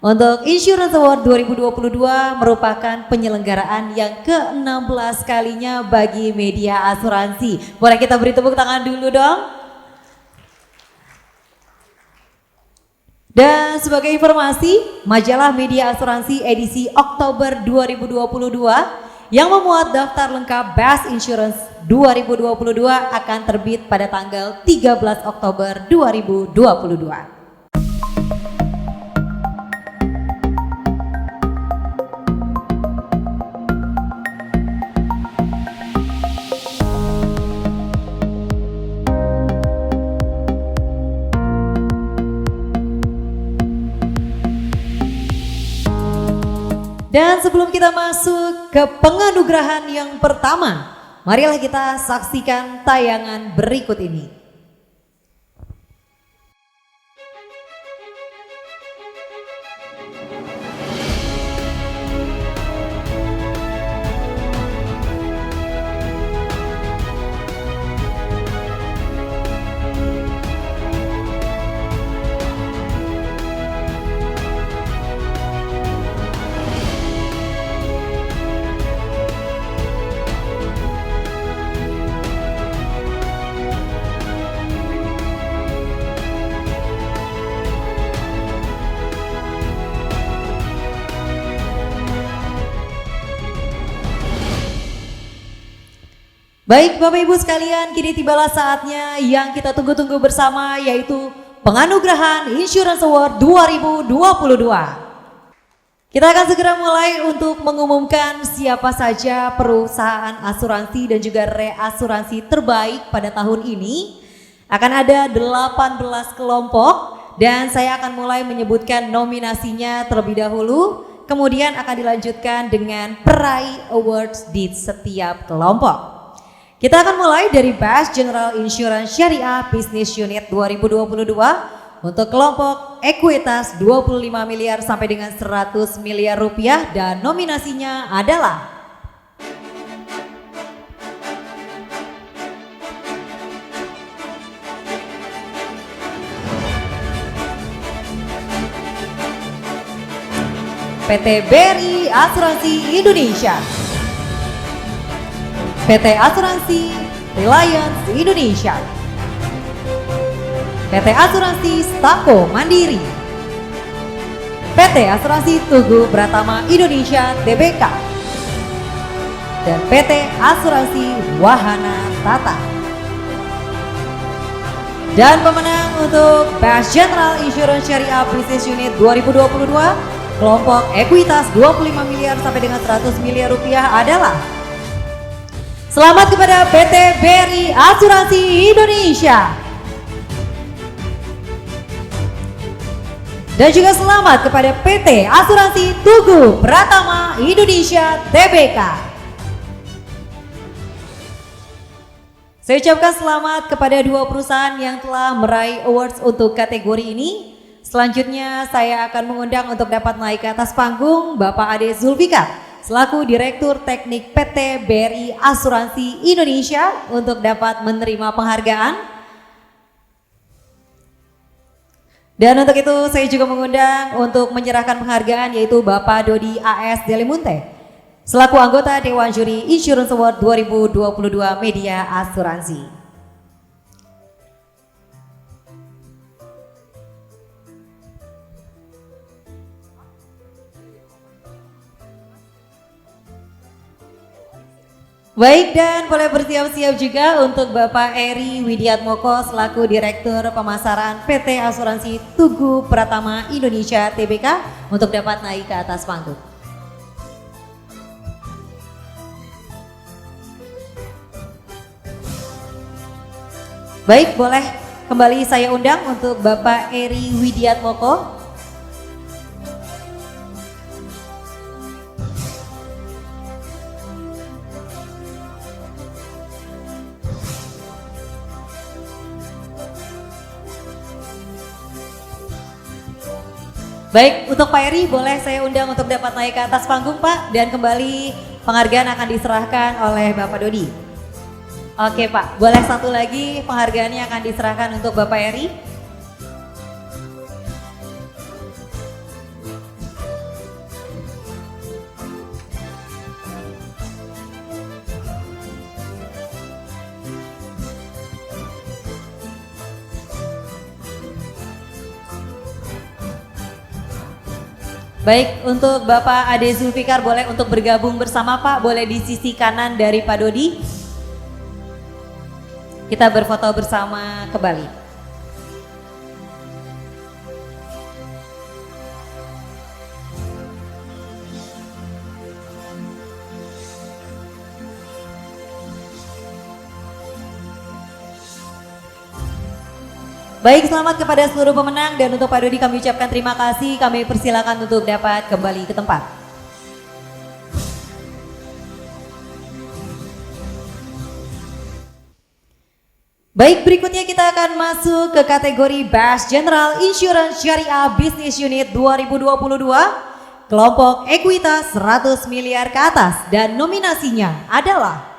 Untuk Insurance Award 2022 merupakan penyelenggaraan yang ke-16 kalinya bagi media asuransi. Boleh kita beri tepuk tangan dulu dong? Dan sebagai informasi, majalah media asuransi edisi Oktober 2022 yang memuat daftar lengkap Best Insurance 2022 akan terbit pada tanggal 13 Oktober 2022. Dan sebelum kita masuk ke penganugerahan yang pertama, marilah kita saksikan tayangan berikut ini. Baik Bapak Ibu sekalian, kini tibalah saatnya yang kita tunggu-tunggu bersama, yaitu penganugerahan Insurance Award 2022. Kita akan segera mulai untuk mengumumkan siapa saja perusahaan asuransi dan juga reasuransi terbaik pada tahun ini. Akan ada 18 kelompok dan saya akan mulai menyebutkan nominasinya terlebih dahulu. Kemudian akan dilanjutkan dengan peraih awards di setiap kelompok. Kita akan mulai dari Best General Insurance Syariah Business Unit 2022 untuk kelompok ekuitas 25 miliar sampai dengan 100 miliar rupiah dan nominasinya adalah PT BRI Asuransi Indonesia, PT Asuransi Reliance Indonesia, PT Asuransi Stako Mandiri, PT Asuransi Tugu Pratama Indonesia Tbk, dan PT Asuransi Wahana Tata. Dan pemenang untuk Best General Insurance Syariah Business Unit 2022 kelompok ekuitas 25 miliar sampai dengan 100 miliar rupiah adalah selamat kepada PT BRI Asuransi Indonesia. Dan juga selamat kepada PT Asuransi Tugu Pratama Indonesia Tbk. Saya ucapkan selamat kepada 2 perusahaan yang telah meraih awards untuk kategori ini. Selanjutnya saya akan mengundang untuk dapat naik ke atas panggung Bapak Ade Zulfikar selaku Direktur Teknik PT BRI Asuransi Indonesia untuk dapat menerima penghargaan. Dan untuk itu saya juga mengundang untuk menyerahkan penghargaan yaitu Bapak Dodi AS Delimunte selaku anggota Dewan Juri Insurance Award 2022 Media Asuransi. Baik, dan boleh bersiap-siap juga untuk Bapak Eri Widiatmoko selaku Direktur Pemasaran PT Asuransi Tugu Pratama Indonesia Tbk untuk dapat naik ke atas panggung. Baik, boleh kembali saya undang untuk Bapak Eri Widiatmoko. Baik, untuk Pak Eri boleh saya undang untuk dapat naik ke atas panggung Pak, dan kembali penghargaan akan diserahkan oleh Bapak Dodi. Oke Pak, boleh satu lagi penghargaannya akan diserahkan untuk Bapak Eri. Baik, untuk Bapak Ade Zulfikar boleh untuk bergabung bersama Pak, boleh di sisi kanan dari Pak Dodi. Kita berfoto bersama kembali. Baik, selamat kepada seluruh pemenang dan untuk Pak Dodi kami ucapkan terima kasih. Kami persilakan untuk dapat kembali ke tempat. Baik, berikutnya kita akan masuk ke kategori Best General Insurance Syariah Business Unit 2022 kelompok ekuitas 100 miliar ke atas dan nominasinya adalah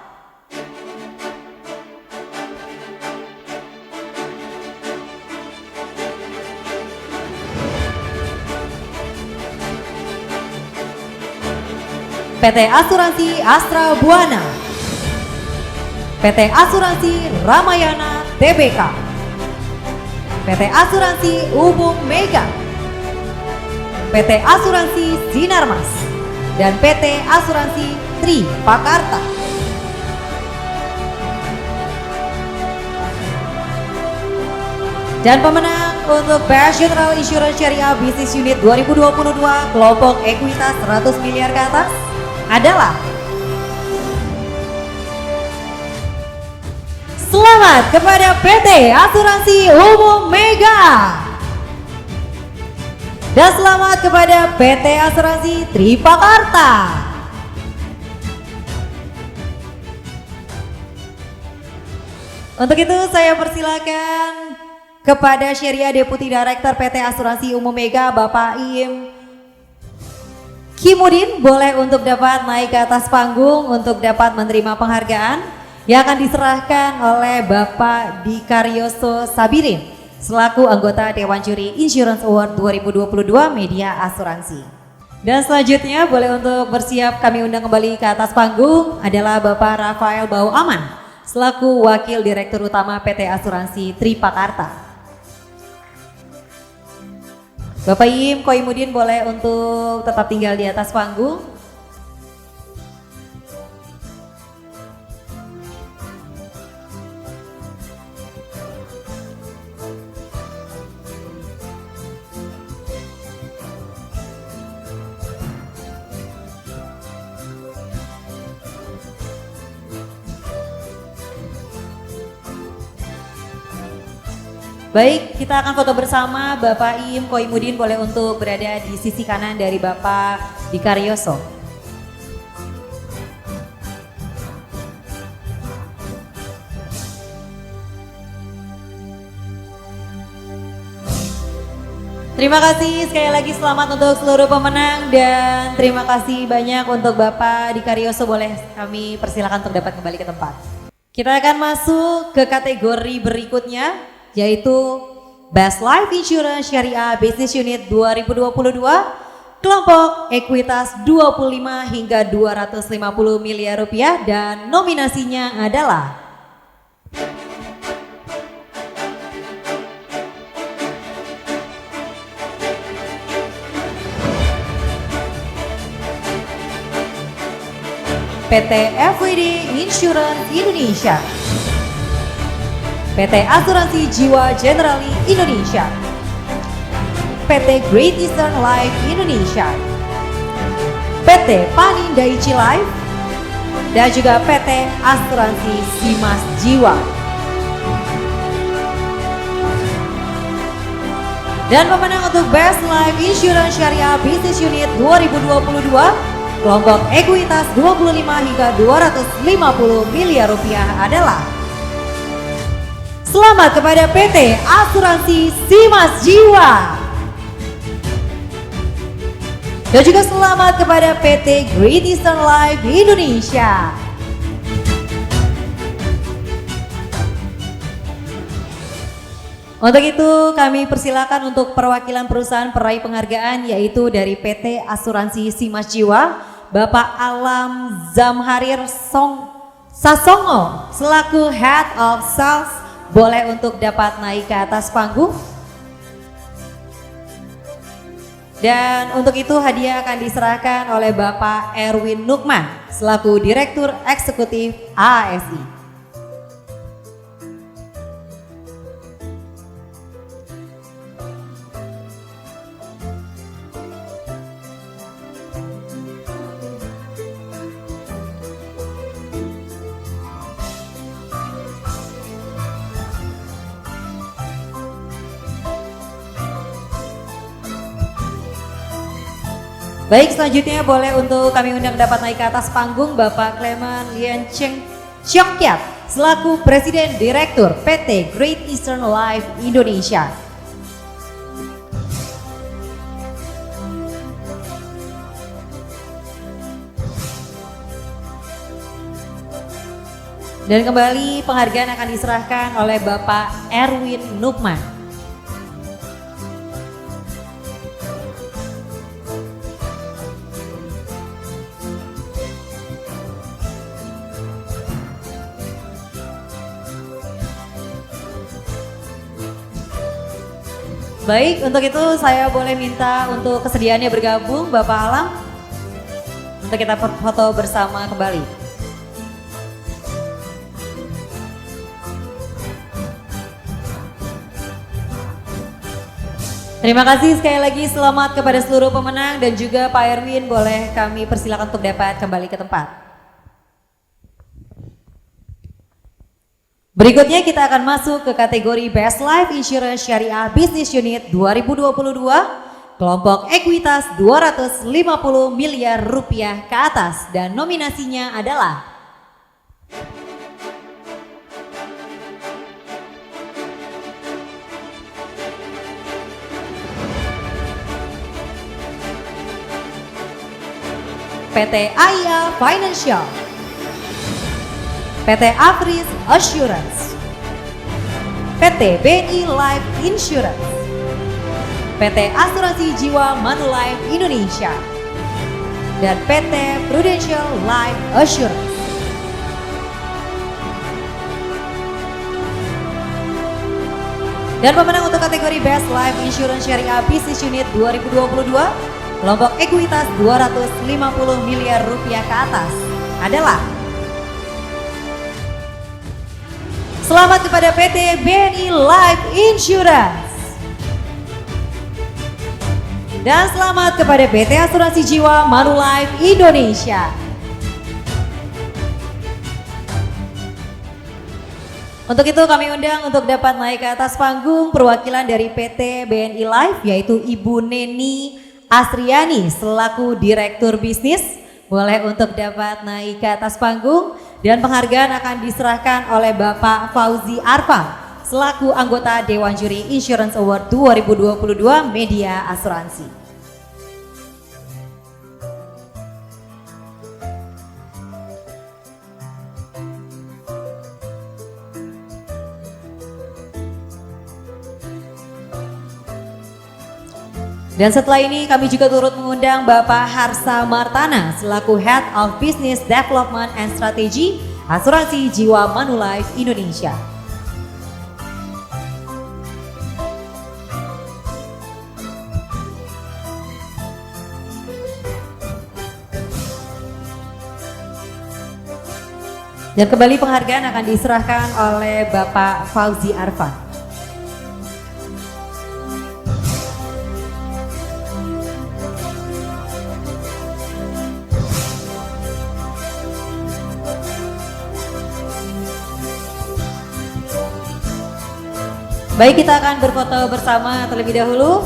PT Asuransi Astra Buana, PT Asuransi Ramayana Tbk, PT Asuransi Umum Mega, PT Asuransi Sinarmas, dan PT Asuransi Tri Pakarta. Dan pemenang untuk Best General Insurance Syariah Business Unit 2022 kelompok ekuitas 100 miliar ke atas adalah selamat kepada PT Asuransi Umum Mega dan selamat kepada PT Asuransi Tri Pakarta. Untuk itu saya persilakan kepada Syariah Deputi Director PT Asuransi Umum Mega Bapak Iim Kimudin boleh untuk dapat naik ke atas panggung untuk dapat menerima penghargaan yang akan diserahkan oleh Bapak Dikaryoso Sabirin selaku anggota Dewan Juri Insurance Award 2022 Media Asuransi. Dan selanjutnya boleh untuk bersiap kami undang kembali ke atas panggung adalah Bapak Rafael Bau Aman selaku Wakil Direktur Utama PT Asuransi Tri Pakarta. Bapak Im Koimudin boleh untuk tetap tinggal di atas panggung. Baik, kita akan foto bersama. Bapak Im Koimudin boleh untuk berada di sisi kanan dari Bapak Dikaryoso. Terima kasih sekali lagi, selamat untuk seluruh pemenang dan terima kasih banyak untuk Bapak Dikaryoso. Boleh kami persilakan untuk dapat kembali ke tempat. Kita akan masuk ke kategori berikutnya, yaitu Best Life Insurance Syariah Business Unit 2022 kelompok ekuitas 25 hingga 250 miliar rupiah dan nominasinya adalah PT FWD Insurance Indonesia, PT Asuransi Jiwa Generali Indonesia, PT Great Eastern Life Indonesia, PT Panin Daiichi Life, dan juga PT Asuransi Simas Jiwa. Dan pemenang untuk Best Life Insurance Syariah Business Unit 2022 kelompok ekuitas 25 hingga 250 miliar rupiah adalah selamat kepada PT Asuransi Simas Jiwa. Dan juga selamat kepada PT Great Eastern Life Indonesia. Untuk itu kami persilakan untuk perwakilan perusahaan peraih penghargaan yaitu dari PT Asuransi Simas Jiwa, Bapak Alam Zamharir Sasongo selaku Head of Sales, boleh untuk dapat naik ke atas panggung. Dan untuk itu hadiah akan diserahkan oleh Bapak Erwin Nukman selaku Direktur Eksekutif ASI. Baik, selanjutnya boleh untuk kami undang dapat naik ke atas panggung Bapak Clement Lian Cheng Cheong Kiat selaku Presiden Direktur PT Great Eastern Life Indonesia. Dan kembali penghargaan akan diserahkan oleh Bapak Erwin Nukman. Baik, untuk itu saya boleh minta untuk kesediaannya bergabung Bapak Alam untuk kita foto bersama kembali. Terima kasih sekali lagi, selamat kepada seluruh pemenang dan juga Pak Erwin, boleh kami persilakan untuk dapat kembali ke tempat. Berikutnya kita akan masuk ke kategori Best Life Insurance Syariah Business Unit 2022, kelompok ekuitas 250 miliar rupiah ke atas dan nominasinya adalah PT AIA Financial, PT Afris Assurance, PT BNI Life Insurance, PT Asuransi Jiwa Manulife Indonesia, dan PT Prudential Life Assurance. Dan pemenang untuk kategori Best Life Insurance Syariah Business Unit 2022, kelompok ekuitas 250 miliar rupiah ke atas adalah selamat kepada PT BNI Life Insurance. Dan selamat kepada PT Asuransi Jiwa Manulife Indonesia. Untuk itu kami undang untuk dapat naik ke atas panggung perwakilan dari PT BNI Life yaitu Ibu Neni Asriani selaku Direktur Bisnis, boleh untuk dapat naik ke atas panggung. Dan penghargaan akan diserahkan oleh Bapak Fauzi Arfan selaku anggota Dewan Juri Insurance Award 2022 Media Asuransi. Dan setelah ini kami juga turut mengundang Bapak Harsa Martana selaku Head of Business Development and Strategy Asuransi Jiwa Manulife Indonesia. Dan kembali penghargaan akan diserahkan oleh Bapak Fauzi Arfan. Baik, kita akan berfoto bersama terlebih dahulu.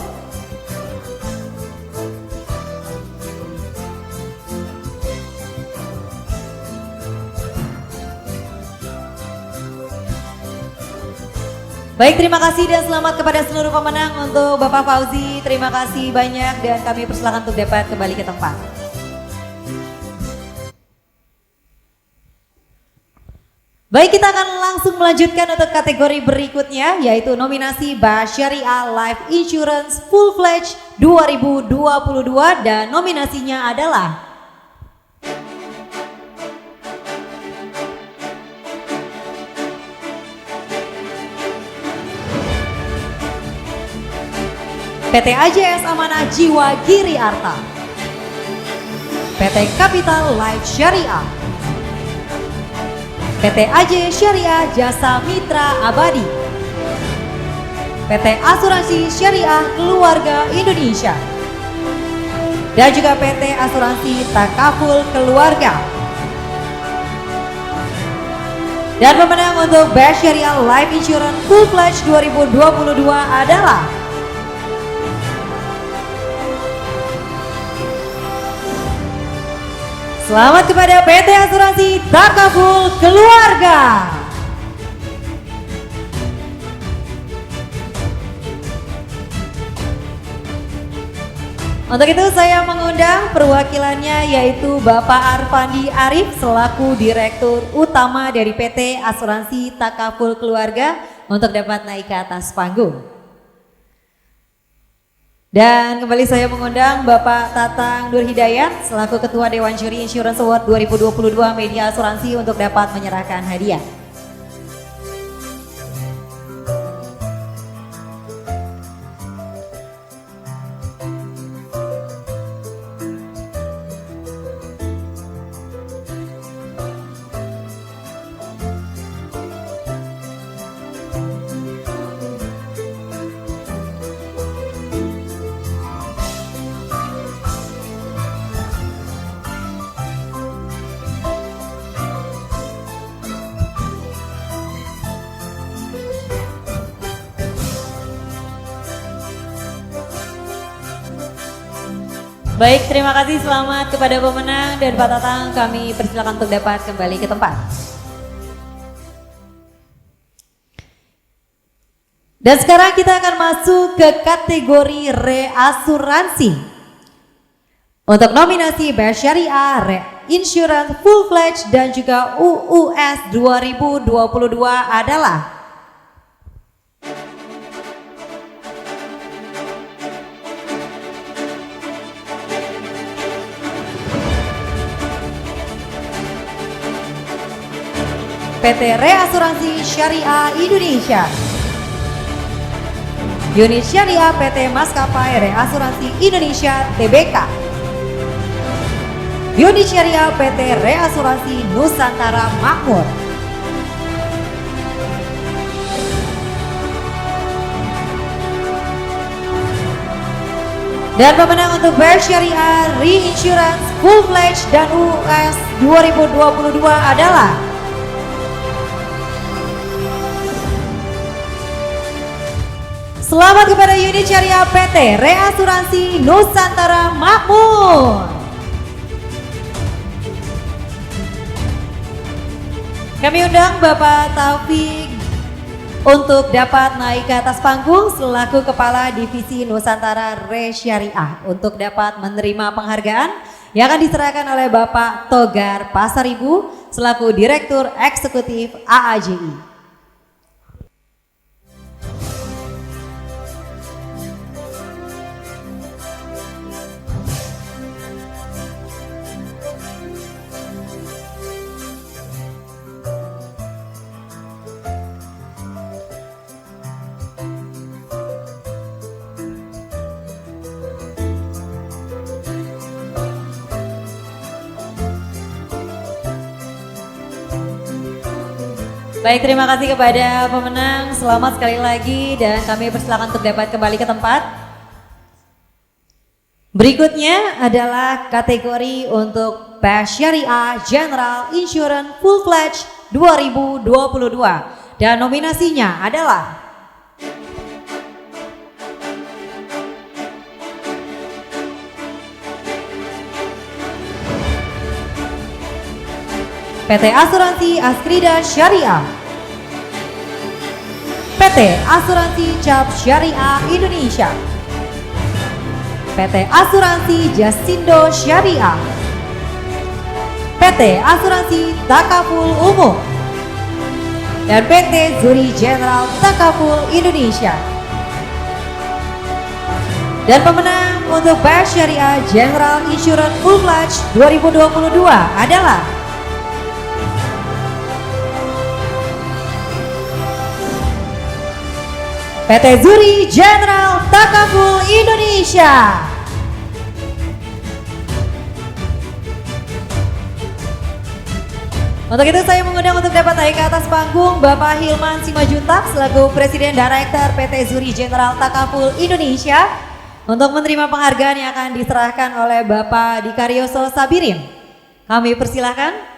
Baik, terima kasih dan selamat kepada seluruh pemenang. Untuk Bapak Fauzi, terima kasih banyak dan kami persilakan untuk dapat kembali ke tempat. Baik, kita akan langsung melanjutkan untuk kategori berikutnya, yaitu nominasi Bank Syariah Life Insurance Full Fledged 2022, dan nominasinya adalah PT AJS Amanah Jiwa Giri Arta, PT Capital Life Syariah, PT AJ Syariah Jasa Mitra Abadi, PT Asuransi Syariah Keluarga Indonesia, dan juga PT Asuransi Takaful Keluarga. Dan pemenang untuk Bank Syariah Life Insurance Full Fledged 2022 adalah selamat kepada PT Asuransi Takaful Keluarga. Untuk itu saya mengundang perwakilannya, yaitu Bapak Arfandi Arif selaku Direktur Utama dari PT Asuransi Takaful Keluarga untuk dapat naik ke atas panggung. Dan kembali saya mengundang Bapak Tatang Nur Hidayat selaku Ketua Dewan Juri Insurance Award 2022 Media Asuransi untuk dapat menyerahkan hadiah. Baik, terima kasih, selamat kepada pemenang, dan Pak Tatang kami persilakan untuk dapat kembali ke tempat. Dan sekarang kita akan masuk ke kategori reasuransi. Untuk nominasi Bank Syariah Insurance Full Fledged dan juga UUS 2022 adalah PT Reasuransi Syariah Indonesia, Unit Syariah PT Maskapai Reasuransi Indonesia Tbk, Unit Syariah PT Reasuransi Nusantara Makmur, dan pemenang untuk Bank Syariah Reinsurance Full Fledged dan UUS 2022 adalah selamat kepada Unit Syariah PT Reasuransi Nusantara Makmur. Kami undang Bapak Taufik untuk dapat naik ke atas panggung selaku Kepala Divisi Nusantara Re Syariah untuk dapat menerima penghargaan yang akan diserahkan oleh Bapak Togar Pasaribu selaku Direktur Eksekutif AAJI. Baik, terima kasih kepada pemenang. Selamat sekali lagi dan kami persilakan untuk dapat kembali ke tempat. Berikutnya adalah kategori untuk Bank Syariah General Insurance Full Fledged 2022 dan nominasinya adalah PT Asuransi Askrida Syariah, PT Asuransi Cap Syariah Indonesia, PT Asuransi Jasindo Syariah, PT Asuransi Takaful Umum, dan PT Zuri General Takaful Indonesia. Dan pemenang untuk Bank Syariah General Insurance Full Pledge 2022 adalah PT Zuri General Takaful Indonesia. Untuk itu saya mengundang untuk dapat naik ke atas panggung Bapak Hilman Simajuntak selaku Presiden Direktur PT Zuri General Takaful Indonesia untuk menerima penghargaan yang akan diserahkan oleh Bapak Dikaryoso Sabirin. Kami persilahkan.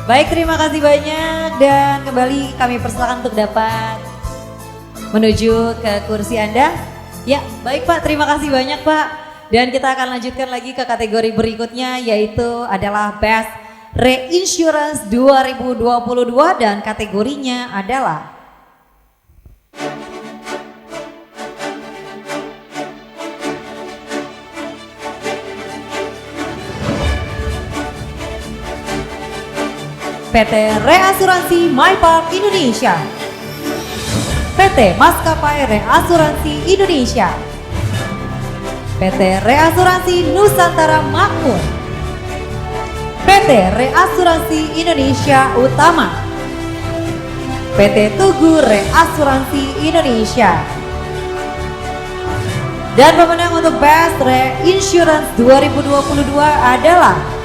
Baik, terima kasih banyak dan kembali kami persilakan untuk dapat menuju ke kursi Anda. Ya, baik Pak, terima kasih banyak Pak. Dan kita akan lanjutkan lagi ke kategori berikutnya yaitu adalah Best Reinsurance 2022 dan kategorinya adalah PT Reasuransi MyPark Indonesia, PT Maskapai Reasuransi Indonesia, PT Reasuransi Nusantara Makmur, PT Reasuransi Indonesia Utama, PT Tugu Reasuransi Indonesia. Dan pemenang untuk Best Reinsurance 2022 adalah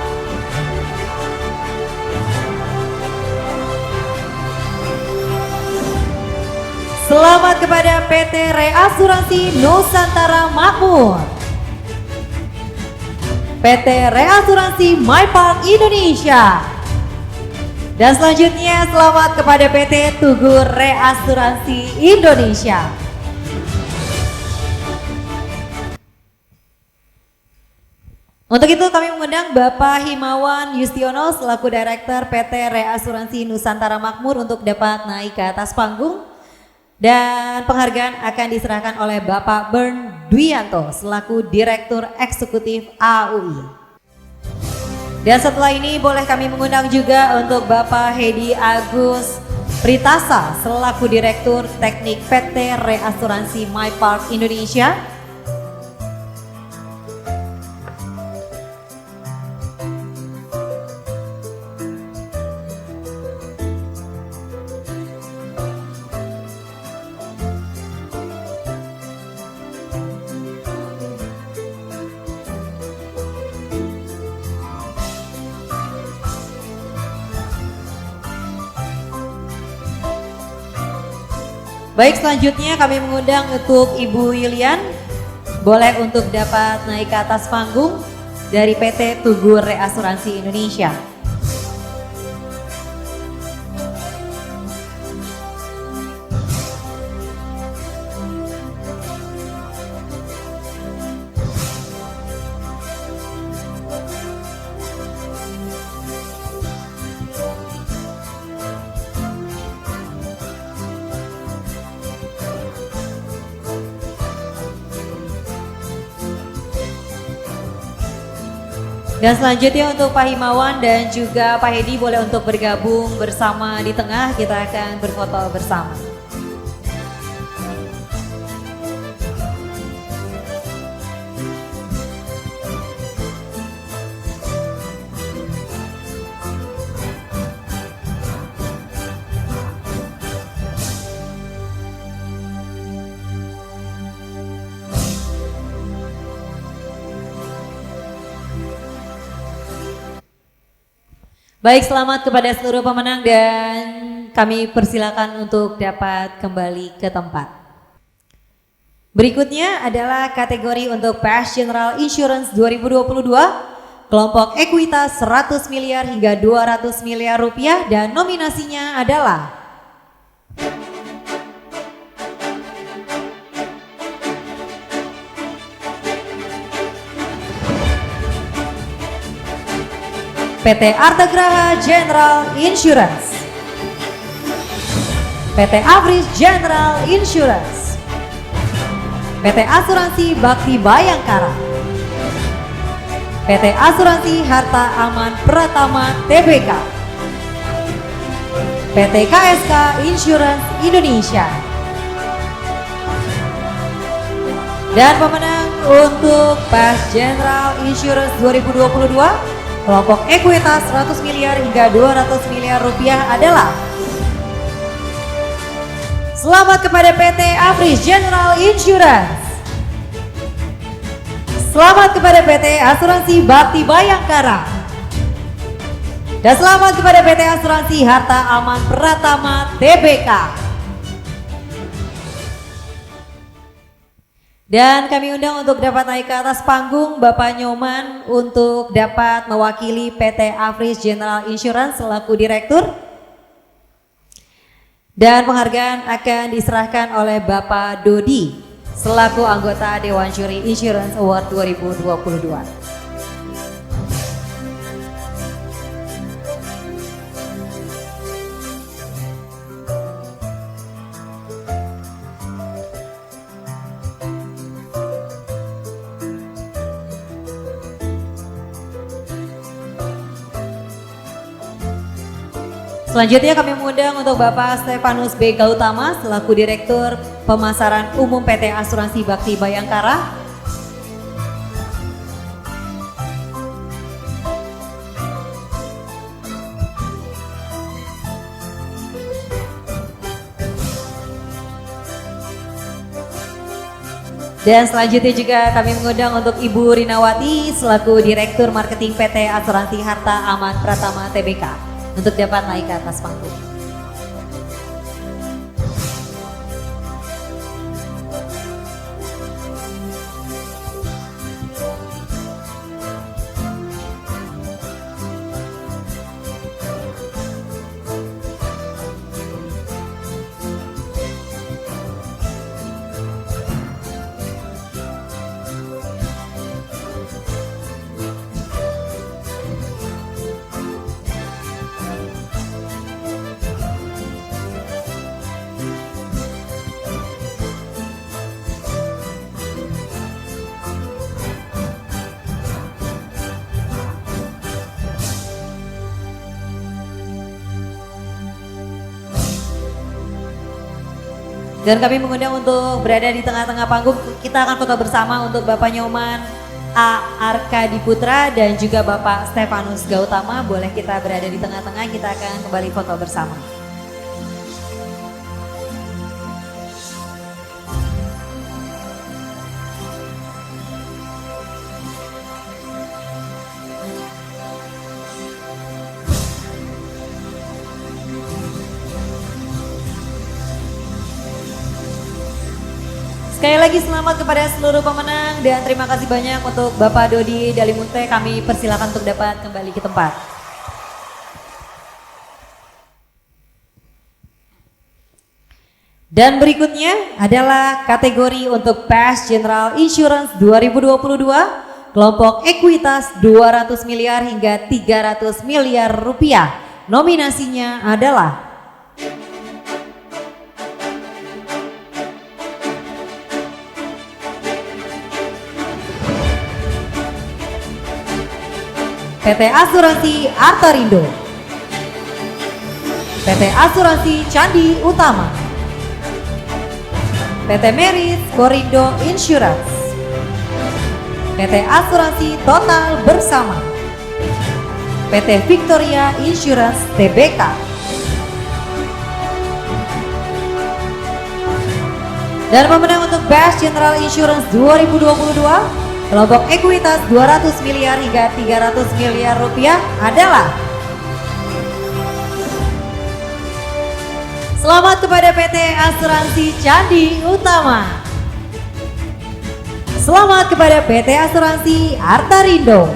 selamat kepada PT Reasuransi Nusantara Makmur, PT Reasuransi MyPark Indonesia, dan selanjutnya selamat kepada PT Tugu Reasuransi Indonesia. Untuk itu kami mengundang Bapak Himawan Yustiono selaku Direktur PT Reasuransi Nusantara Makmur untuk dapat naik ke atas panggung. Dan penghargaan akan diserahkan oleh Bapak Bern Dwianto selaku Direktur Eksekutif AUI. Dan setelah ini boleh kami mengundang juga untuk Bapak Hedi Agus Pritasa selaku Direktur Teknik PT Reasuransi MyPark Indonesia. Baik, selanjutnya kami mengundang untuk Ibu Yulian, boleh untuk dapat naik ke atas panggung dari PT Tugu Reasuransi Indonesia. Dan selanjutnya untuk Pak Himawan dan juga Pak Hedi boleh untuk bergabung bersama di tengah, kita akan berfoto bersama. Baik, selamat kepada seluruh pemenang dan kami persilakan untuk dapat kembali ke tempat. Berikutnya adalah kategori untuk Best General Insurance 2022 kelompok ekuitas 100 miliar hingga 200 miliar rupiah dan nominasinya adalah PT Artagraha General Insurance, PT Avris General Insurance, PT Asuransi Bakti Bayangkara, PT Asuransi Harta Aman Pratama Tbk, PT KSK Insurance Indonesia. Dan pemenang untuk PAS General Insurance 2022 kelompok ekuitas 100 miliar hingga 200 miliar rupiah adalah selamat kepada PT Avris General Insurance, selamat kepada PT Asuransi Bakti Bayangkara, dan selamat kepada PT Asuransi Harta Aman Pratama Tbk. Dan kami undang untuk dapat naik ke atas panggung Bapak Nyoman untuk dapat mewakili PT Avris General Insurance selaku Direktur. Dan penghargaan akan diserahkan oleh Bapak Dodi selaku anggota Dewan Juri Insurance Award 2022. Selanjutnya kami mengundang untuk Bapak Stefanus B. Gautama selaku Direktur Pemasaran Umum PT Asuransi Bakti Bayangkara. Dan selanjutnya juga kami mengundang untuk Ibu Rinawati selaku Direktur Marketing PT Asuransi Harta Aman Pratama Tbk. Untuk dapat naik ke atas panggung. Dan kami mengundang untuk berada di tengah-tengah panggung. Kita akan foto bersama untuk Bapak Nyoman A. Arkadi Putra dan juga Bapak Stefanus Gautama. Boleh kita berada di tengah-tengah, kita akan kembali foto bersama. Sekali lagi selamat kepada seluruh pemenang dan terima kasih banyak untuk Bapak Dodi Dalimunte. Kami persilakan untuk dapat kembali ke tempat. Dan berikutnya adalah kategori untuk PAS General Insurance 2022 kelompok ekuitas 200 miliar hingga 300 miliar rupiah. Nominasinya adalah PT Asuransi Artarindo, PT Asuransi Candi Utama, PT Merit Korindo Insurance, PT Asuransi Total Bersama, PT Victoria Insurance Tbk. Dan pemenang untuk Best General Insurance 2022 kelompok ekuitas 200 miliar hingga 300 miliar rupiah adalah selamat kepada PT Asuransi Candi Utama, selamat kepada PT Asuransi Artarindo,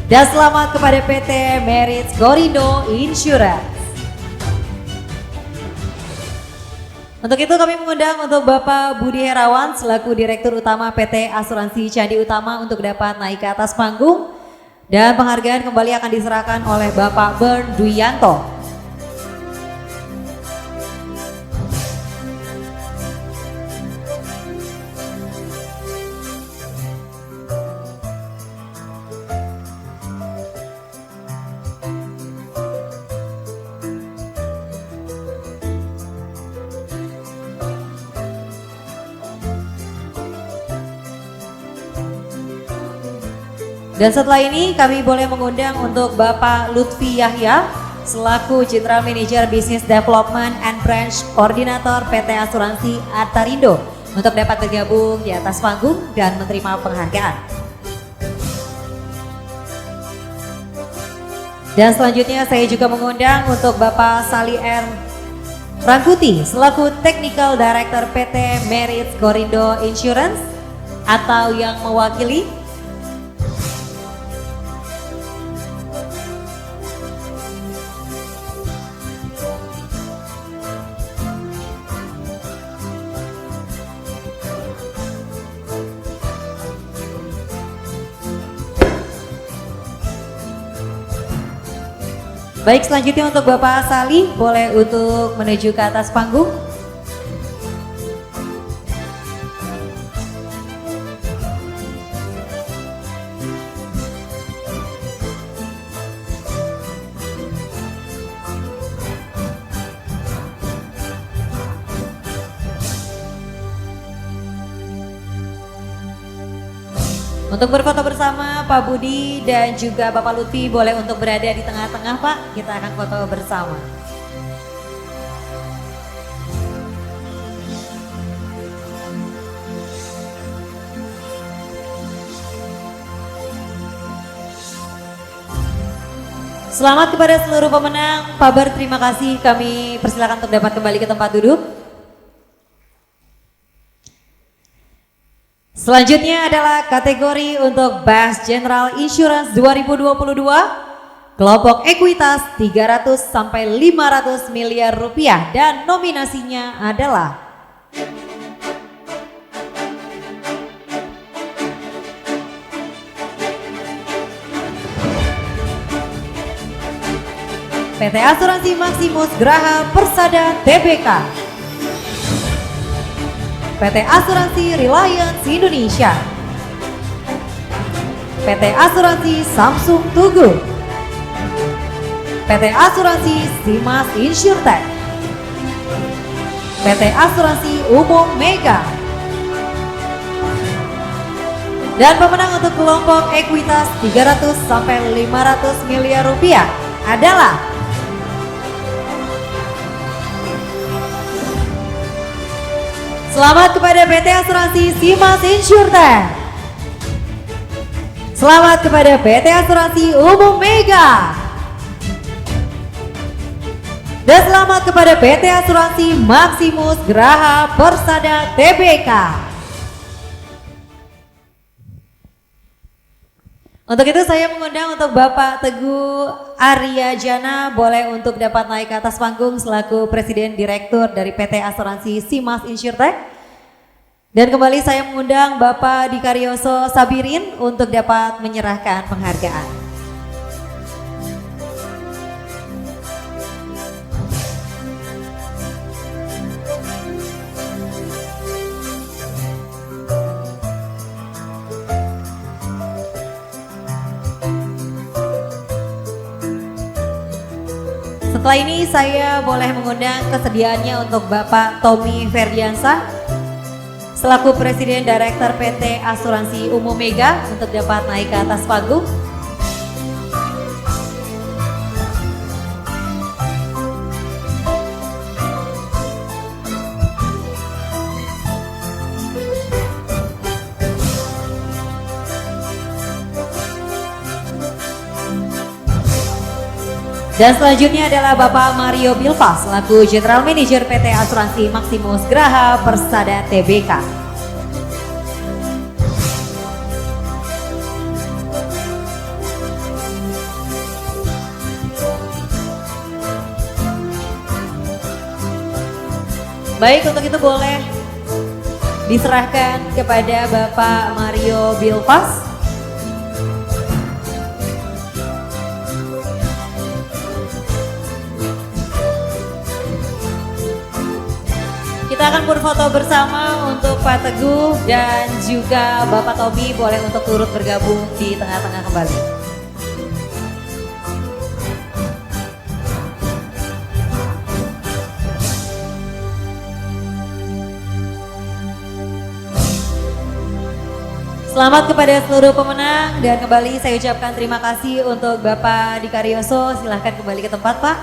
Dan selamat kepada PT Merit Gorindo Insurance. Untuk itu kami mengundang untuk Bapak Budi Herawan selaku Direktur Utama PT Asuransi Candi Utama untuk dapat naik ke atas panggung. Dan penghargaan kembali akan diserahkan oleh Bapak Bern Duyanto. Dan setelah ini kami boleh mengundang untuk Bapak Lutfi Yahya selaku General Manager Business Development and Branch Koordinator PT Asuransi Artarindo untuk dapat bergabung di atas panggung dan menerima penghargaan. Dan selanjutnya saya juga mengundang untuk Bapak Sali R. Rangkuti selaku Technical Director PT Merit Gorindo Insurance atau yang mewakili. Baik, selanjutnya untuk Bapak Sali boleh untuk menuju ke atas panggung. Untuk berfoto bersama Pak Budi dan juga Bapak Lutfi boleh untuk berada di tengah-tengah Pak, kita akan foto bersama. Selamat kepada seluruh pemenang, Pak Ber, terima kasih, kami persilakan untuk dapat kembali ke tempat duduk. Selanjutnya adalah kategori untuk Best General Insurance 2022, kelompok ekuitas 300 sampai 500 miliar rupiah dan nominasinya adalah PT Asuransi Maximus Graha Persada Tbk, PT Asuransi Reliance Indonesia, PT Asuransi Samsung Tugu, PT Asuransi Simas Insurtech, PT Asuransi Umum Mega. Dan pemenang untuk kelompok ekuitas 300 sampai 500 miliar rupiah adalah selamat kepada PT Asuransi Simas Insurtech. Selamat kepada PT Asuransi Umum Mega. Dan selamat kepada PT Asuransi Maximus Graha Persada Tbk. Untuk itu saya mengundang untuk Bapak Teguh Arya Jana boleh untuk dapat naik ke atas panggung selaku Presiden Direktur dari PT Asuransi Simas Insurtech. Dan kembali saya mengundang Bapak Dikaryoso Sabirin untuk dapat menyerahkan penghargaan. Setelah ini saya boleh mengundang kesediaannya untuk Bapak Tommy Ferdiansa selaku Presiden Direktur PT Asuransi Umum Mega untuk dapat naik ke atas panggung. Dan selanjutnya adalah Bapak Mario Bilva selaku General Manager PT Asuransi Maximus Graha Persada Tbk. Baik, untuk itu boleh diserahkan kepada Bapak Mario Bilpas. Kita akan berfoto bersama untuk Pak Teguh dan juga Bapak Tommy boleh untuk turut bergabung di tengah-tengah kembali. Selamat kepada seluruh pemenang dan kembali saya ucapkan terima kasih untuk Bapak Dika Rioso. Silahkan kembali ke tempat, Pak.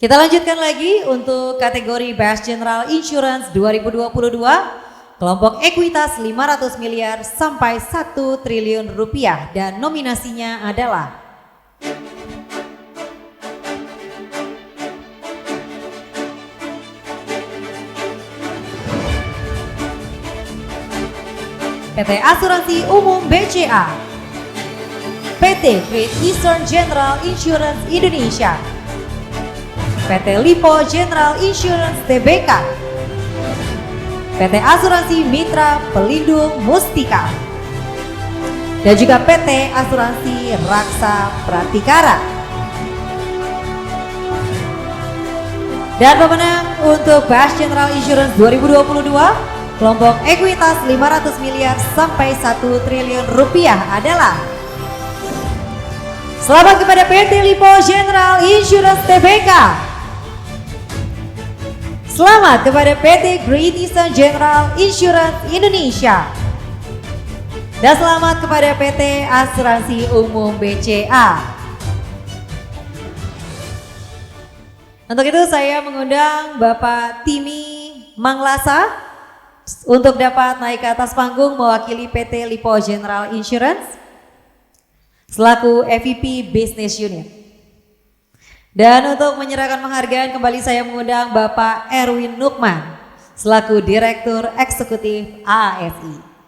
Kita lanjutkan lagi untuk kategori Best General Insurance 2022, kelompok ekuitas 500 miliar sampai 1 triliun rupiah dan nominasinya adalah PT Asuransi Umum BCA, PT Great Eastern General Insurance Indonesia, PT Lipo General Insurance Tbk, PT Asuransi Mitra Pelindung Mustika, dan juga PT Asuransi Raksa Pratikara. Dan pemenang untuk Best General Insurance 2022, kelompok ekuitas 500 miliar sampai 1 triliun rupiah adalah selamat kepada PT Lipo General Insurance Tbk. Selamat kepada PT Great Eastern General Insurance Indonesia. Dan selamat kepada PT Asuransi Umum BCA. Untuk itu saya mengundang Bapak Timi Manglasa untuk dapat naik ke atas panggung mewakili PT Lipo General Insurance selaku EVP Business Unit. Dan untuk menyerahkan penghargaan kembali saya mengundang Bapak Erwin Nukman selaku Direktur Eksekutif ASI.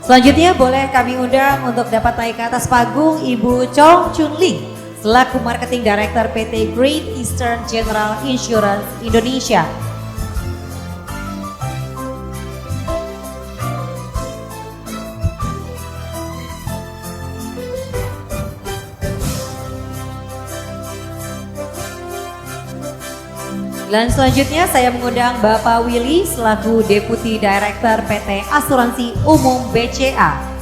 Selanjutnya boleh kami undang untuk dapat naik ke atas panggung Ibu Chong Chun Ling selaku Marketing Director PT Great Eastern General Insurance Indonesia. Dan selanjutnya saya mengundang Bapak Willy selaku Deputi Director PT Asuransi Umum BCA.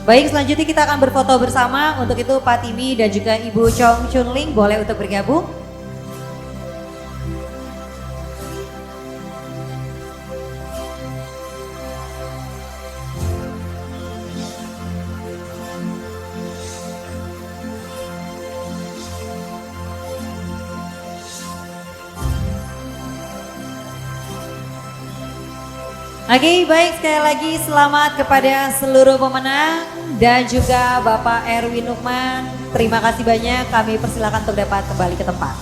Baik, selanjutnya kita akan berfoto bersama. Untuk itu Pak Timi dan juga Ibu Chong Chun Ling boleh untuk bergabung. Oke, baik, sekali lagi selamat kepada seluruh pemenang dan juga Bapak Erwin Nukman. Terima kasih banyak, kami persilakan untuk dapat kembali ke tempat.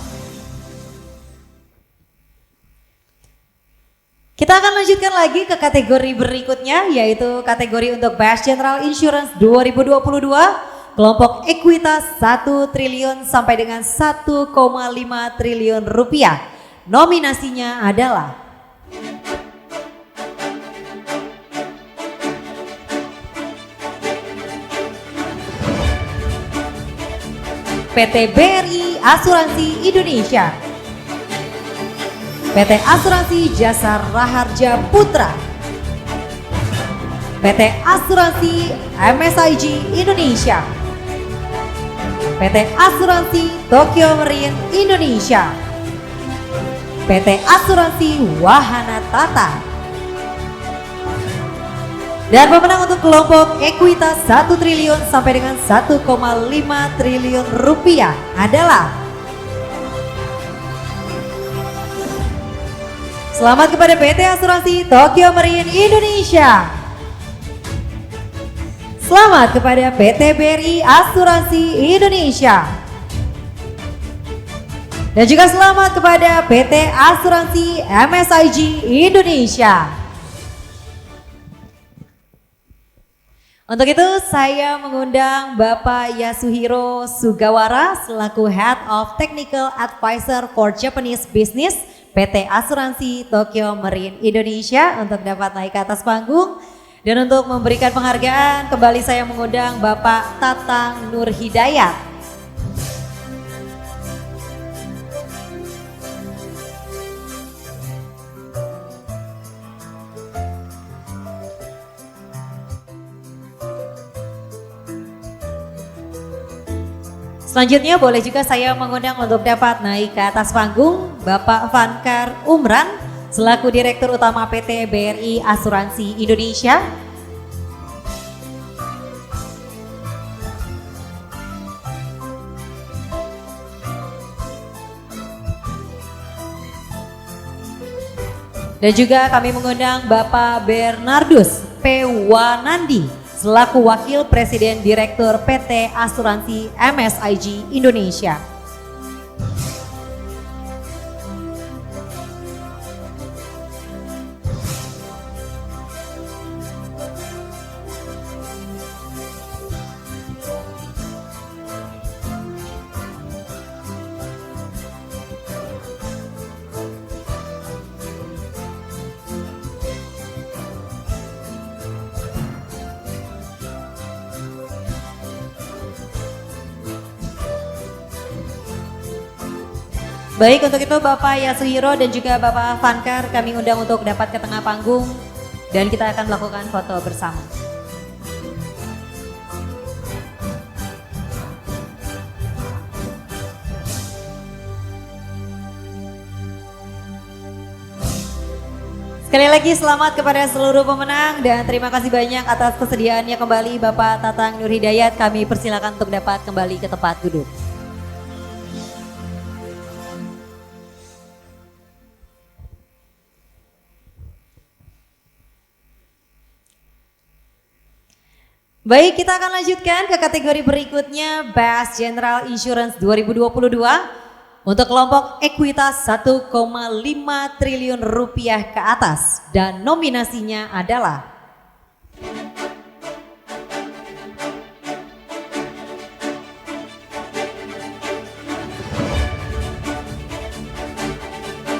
Kita akan lanjutkan lagi ke kategori berikutnya, yaitu kategori untuk Best General Insurance 2022, kelompok ekuitas 1 triliun sampai dengan 1,5 triliun rupiah. Nominasinya adalah PT BRI Asuransi Indonesia, PT Asuransi Jasa Raharja Putra, PT Asuransi MSIG Indonesia, PT Asuransi Tokyo Marine Indonesia, PT Asuransi Wahana Tata. Dan pemenang untuk kelompok ekuitas 1 triliun sampai dengan 1,5 triliun rupiah adalah selamat kepada PT Asuransi Tokyo Marine Indonesia. Selamat kepada PT BRI Asuransi Indonesia. Dan juga selamat kepada PT Asuransi MSIG Indonesia. Untuk itu saya mengundang Bapak Yasuhiro Sugawara selaku Head of Technical Advisor for Japanese Business PT Asuransi Tokyo Marine Indonesia untuk dapat naik ke atas panggung. Dan untuk memberikan penghargaan kembali saya mengundang Bapak Tatang Nur Hidayat. Selanjutnya boleh juga saya mengundang untuk dapat naik ke atas panggung Bapak Vankar Umran selaku Direktur Utama PT BRI Asuransi Indonesia. Dan juga kami mengundang Bapak Bernardus P. Wanandi selaku Wakil Presiden Direktur PT Asuransi MSIG Indonesia. Baik, untuk itu Bapak Yasuhiro dan juga Bapak Vankar kami undang untuk dapat ke tengah panggung dan kita akan melakukan foto bersama. Sekali lagi selamat kepada seluruh pemenang dan terima kasih banyak atas kesediaannya kembali Bapak Tatang Nur Hidayat. Kami persilakan untuk dapat kembali ke tempat duduk. Baik, kita akan lanjutkan ke kategori berikutnya Best General Insurance 2022 untuk kelompok ekuitas 1,5 triliun rupiah ke atas dan nominasinya adalah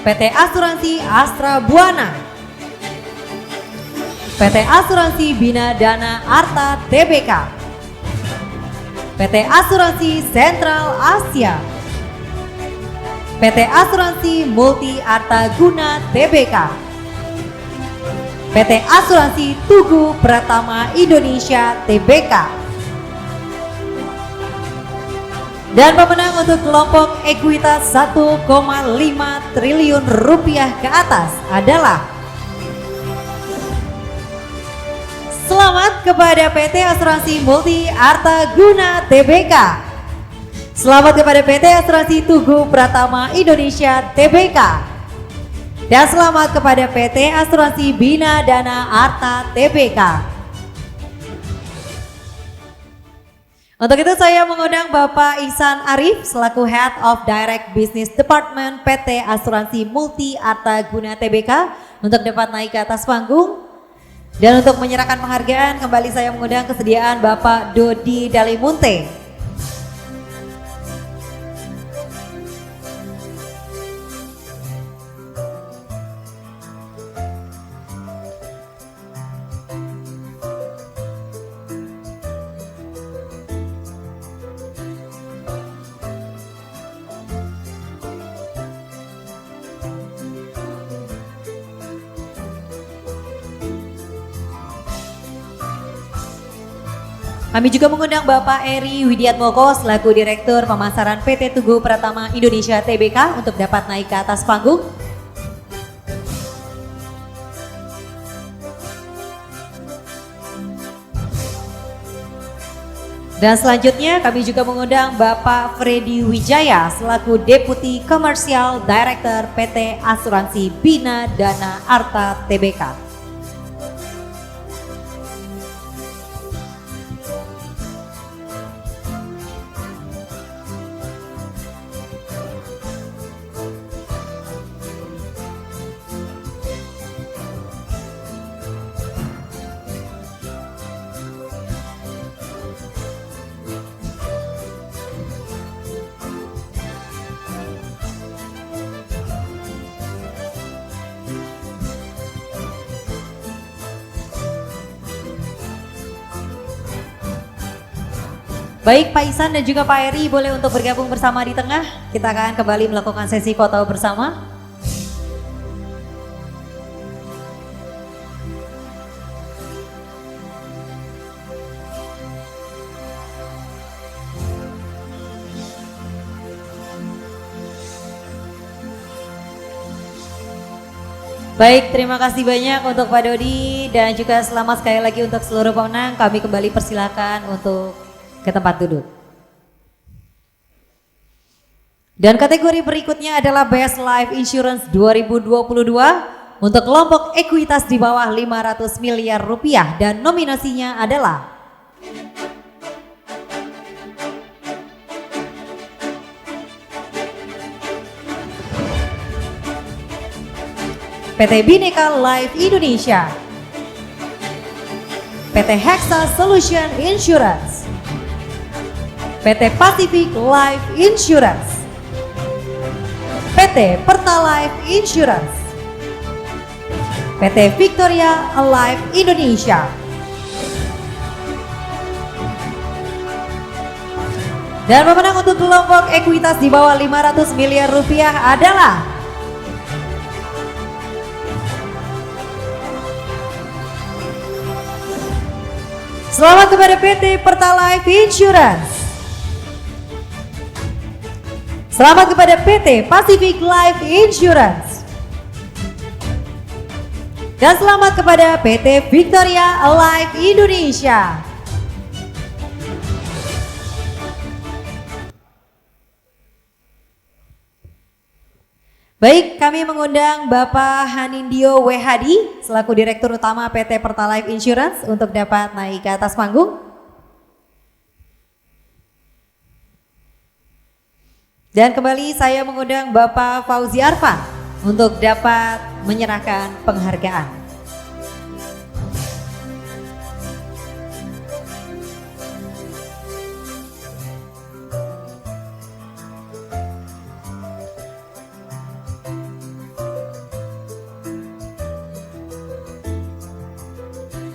PT Asuransi Astra Buana, PT Asuransi Bina Dana Arta Tbk, PT Asuransi Sentral Asia, PT Asuransi Multi Arta Guna Tbk, PT Asuransi Tugu Pratama Indonesia Tbk. Dan pemenang untuk kelompok ekuitas 1,5 triliun rupiah ke atas adalah selamat kepada PT Asuransi Multi Arta Guna Tbk. Selamat kepada PT Asuransi Tugu Pratama Indonesia Tbk. Dan selamat kepada PT Asuransi Bina Dana Arta Tbk. Untuk itu saya mengundang Bapak Ihsan Arif selaku Head of Direct Business Department PT Asuransi Multi Arta Guna Tbk untuk dapat naik ke atas panggung. Dan untuk menyerahkan penghargaan kembali saya mengundang kesediaan Bapak Dodi Dalimunte. Kami juga mengundang Bapak Eri Widiatmoko selaku Direktur Pemasaran PT Tugu Pratama Indonesia Tbk untuk dapat naik ke atas panggung. Dan selanjutnya kami juga mengundang Bapak Freddy Wijaya selaku Deputi Commercial Director PT Asuransi Bina Dana Arta Tbk. Baik Pak Ihsan dan juga Pak Eri boleh untuk bergabung bersama di tengah. Kita akan kembali melakukan sesi foto bersama. Baik, terima kasih banyak untuk Pak Dodi dan juga selamat sekali lagi untuk seluruh pemenang. Kami kembali persilakan untuk ke tempat duduk. Dan kategori berikutnya adalah Best Life Insurance 2022 untuk kelompok ekuitas di bawah 500 miliar rupiah dan nominasinya adalah PT Bhinneka Life Indonesia, PT Hexa Solution Insurance, PT Pacific Life Insurance, PT Pertalife Insurance, PT Victoria Life Indonesia. Dan pemenang untuk kelompok ekuitas di bawah 500 miliar rupiah adalah selamat kepada PT Pertalife Insurance. Selamat kepada PT Pacific Life Insurance. Dan selamat kepada PT Victoria Life Indonesia. Baik, kami mengundang Bapak Hanindyo W. Hadi selaku Direktur Utama PT Pertalife Insurance untuk dapat naik ke atas panggung. Dan kembali saya mengundang Bapak Fauzi Arfan untuk dapat menyerahkan penghargaan.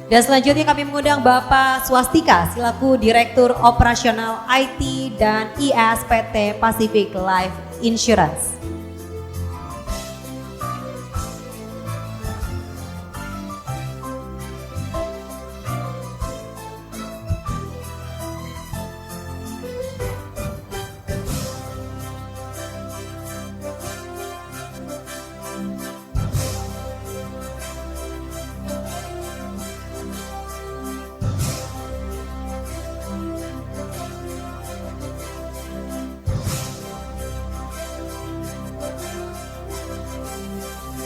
Dan selanjutnya kami mengundang Bapak Swastika selaku Direktur Operasional IT dan IS PT Pacific Life Insurance.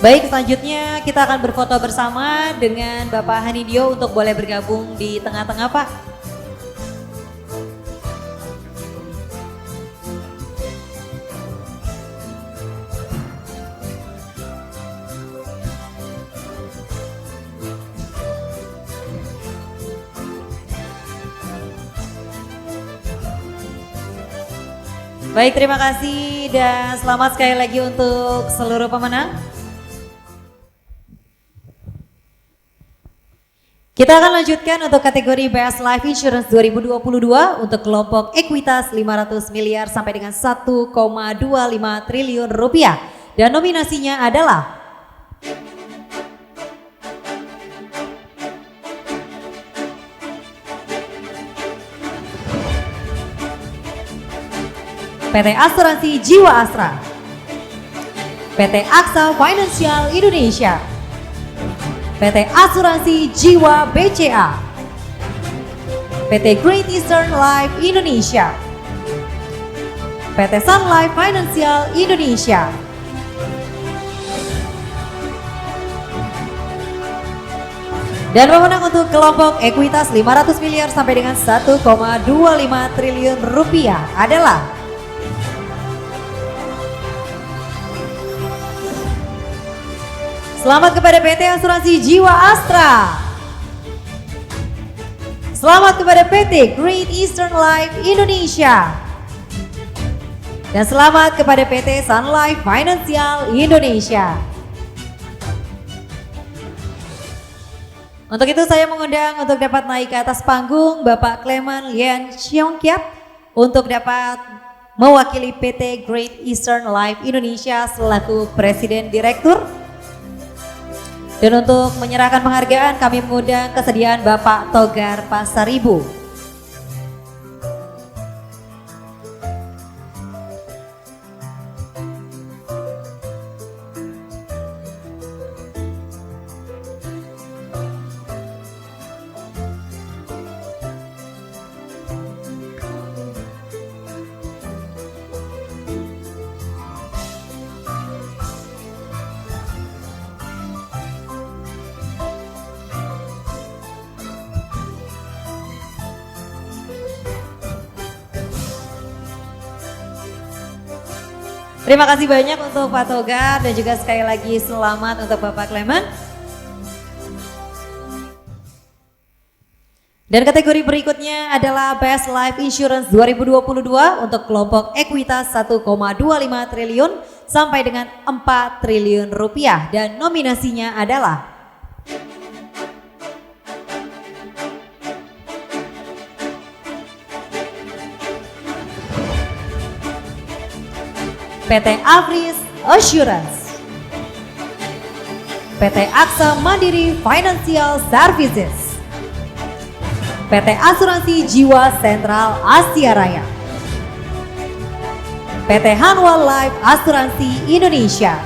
Baik, selanjutnya kita akan berfoto bersama dengan Bapak Hanindyo untuk boleh bergabung di tengah-tengah, Pak. Baik, terima kasih dan selamat sekali lagi untuk seluruh pemenang. Kita akan lanjutkan untuk kategori Best Life Insurance 2022 untuk kelompok ekuitas 500 miliar sampai dengan 1,25 triliun rupiah dan nominasinya adalah PT Asuransi Jiwa Astra, PT Aksa Financial Indonesia, PT Asuransi Jiwa BCA, PT Great Eastern Life Indonesia, PT Sun Life Financial Indonesia, dan pemenang untuk kelompok ekuitas 500 miliar sampai dengan 1,25 triliun rupiah adalah selamat kepada PT Asuransi Jiwa Astra. Selamat kepada PT Great Eastern Life Indonesia. Dan selamat kepada PT Sun Life Financial Indonesia. Untuk itu saya mengundang untuk dapat naik ke atas panggung Bapak Clement Lien Cheong Kiat untuk dapat mewakili PT Great Eastern Life Indonesia selaku Presiden Direktur. Dan untuk menyerahkan penghargaan kami mengundang kesediaan Bapak Togar Pasaribu. Terima kasih banyak untuk Pak Togar dan juga sekali lagi selamat untuk Bapak Clement. Dan kategori berikutnya adalah Best Life Insurance 2022 untuk kelompok ekuitas 1,25 triliun sampai dengan 4 triliun rupiah dan nominasinya adalah PT Afris Assurance, PT Aksa Mandiri Financial Services, PT Asuransi Jiwa Sentral Asia Raya, PT Hanwha Life Asuransi Indonesia,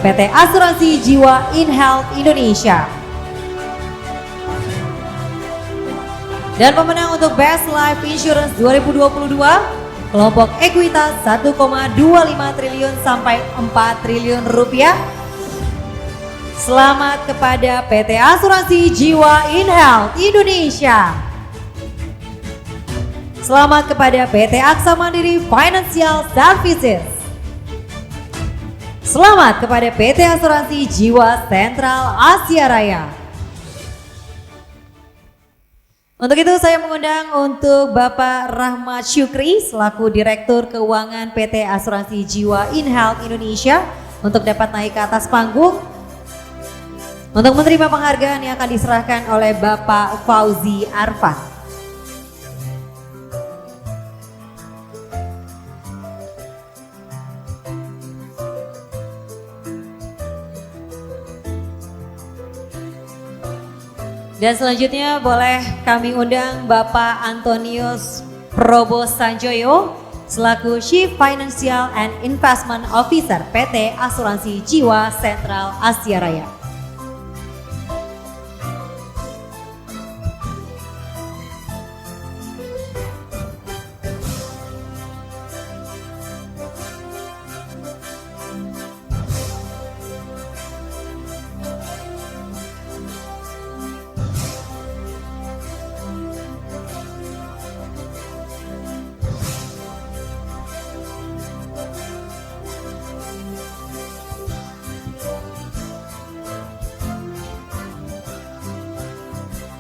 PT Asuransi Jiwa InHealth Indonesia. Dan pemenang untuk Best Life Insurance 2022 kelompok ekuitas 1,25 triliun sampai 4 triliun rupiah. Selamat kepada PT Asuransi Jiwa InHealth Indonesia. Selamat kepada PT Aksa Mandiri Financial Services. Selamat kepada PT Asuransi Jiwa Sentral Asia Raya. Untuk itu saya mengundang untuk Bapak Rahmat Syukri selaku Direktur Keuangan PT Asuransi Jiwa InHealth Indonesia untuk dapat naik ke atas panggung untuk menerima penghargaan yang akan diserahkan oleh Bapak Fauzi Arfan. Dan selanjutnya boleh kami undang Bapak Antonius Probo Sanjoyo selaku Chief Financial and Investment Officer PT Asuransi Jiwa Sentral Asia Raya.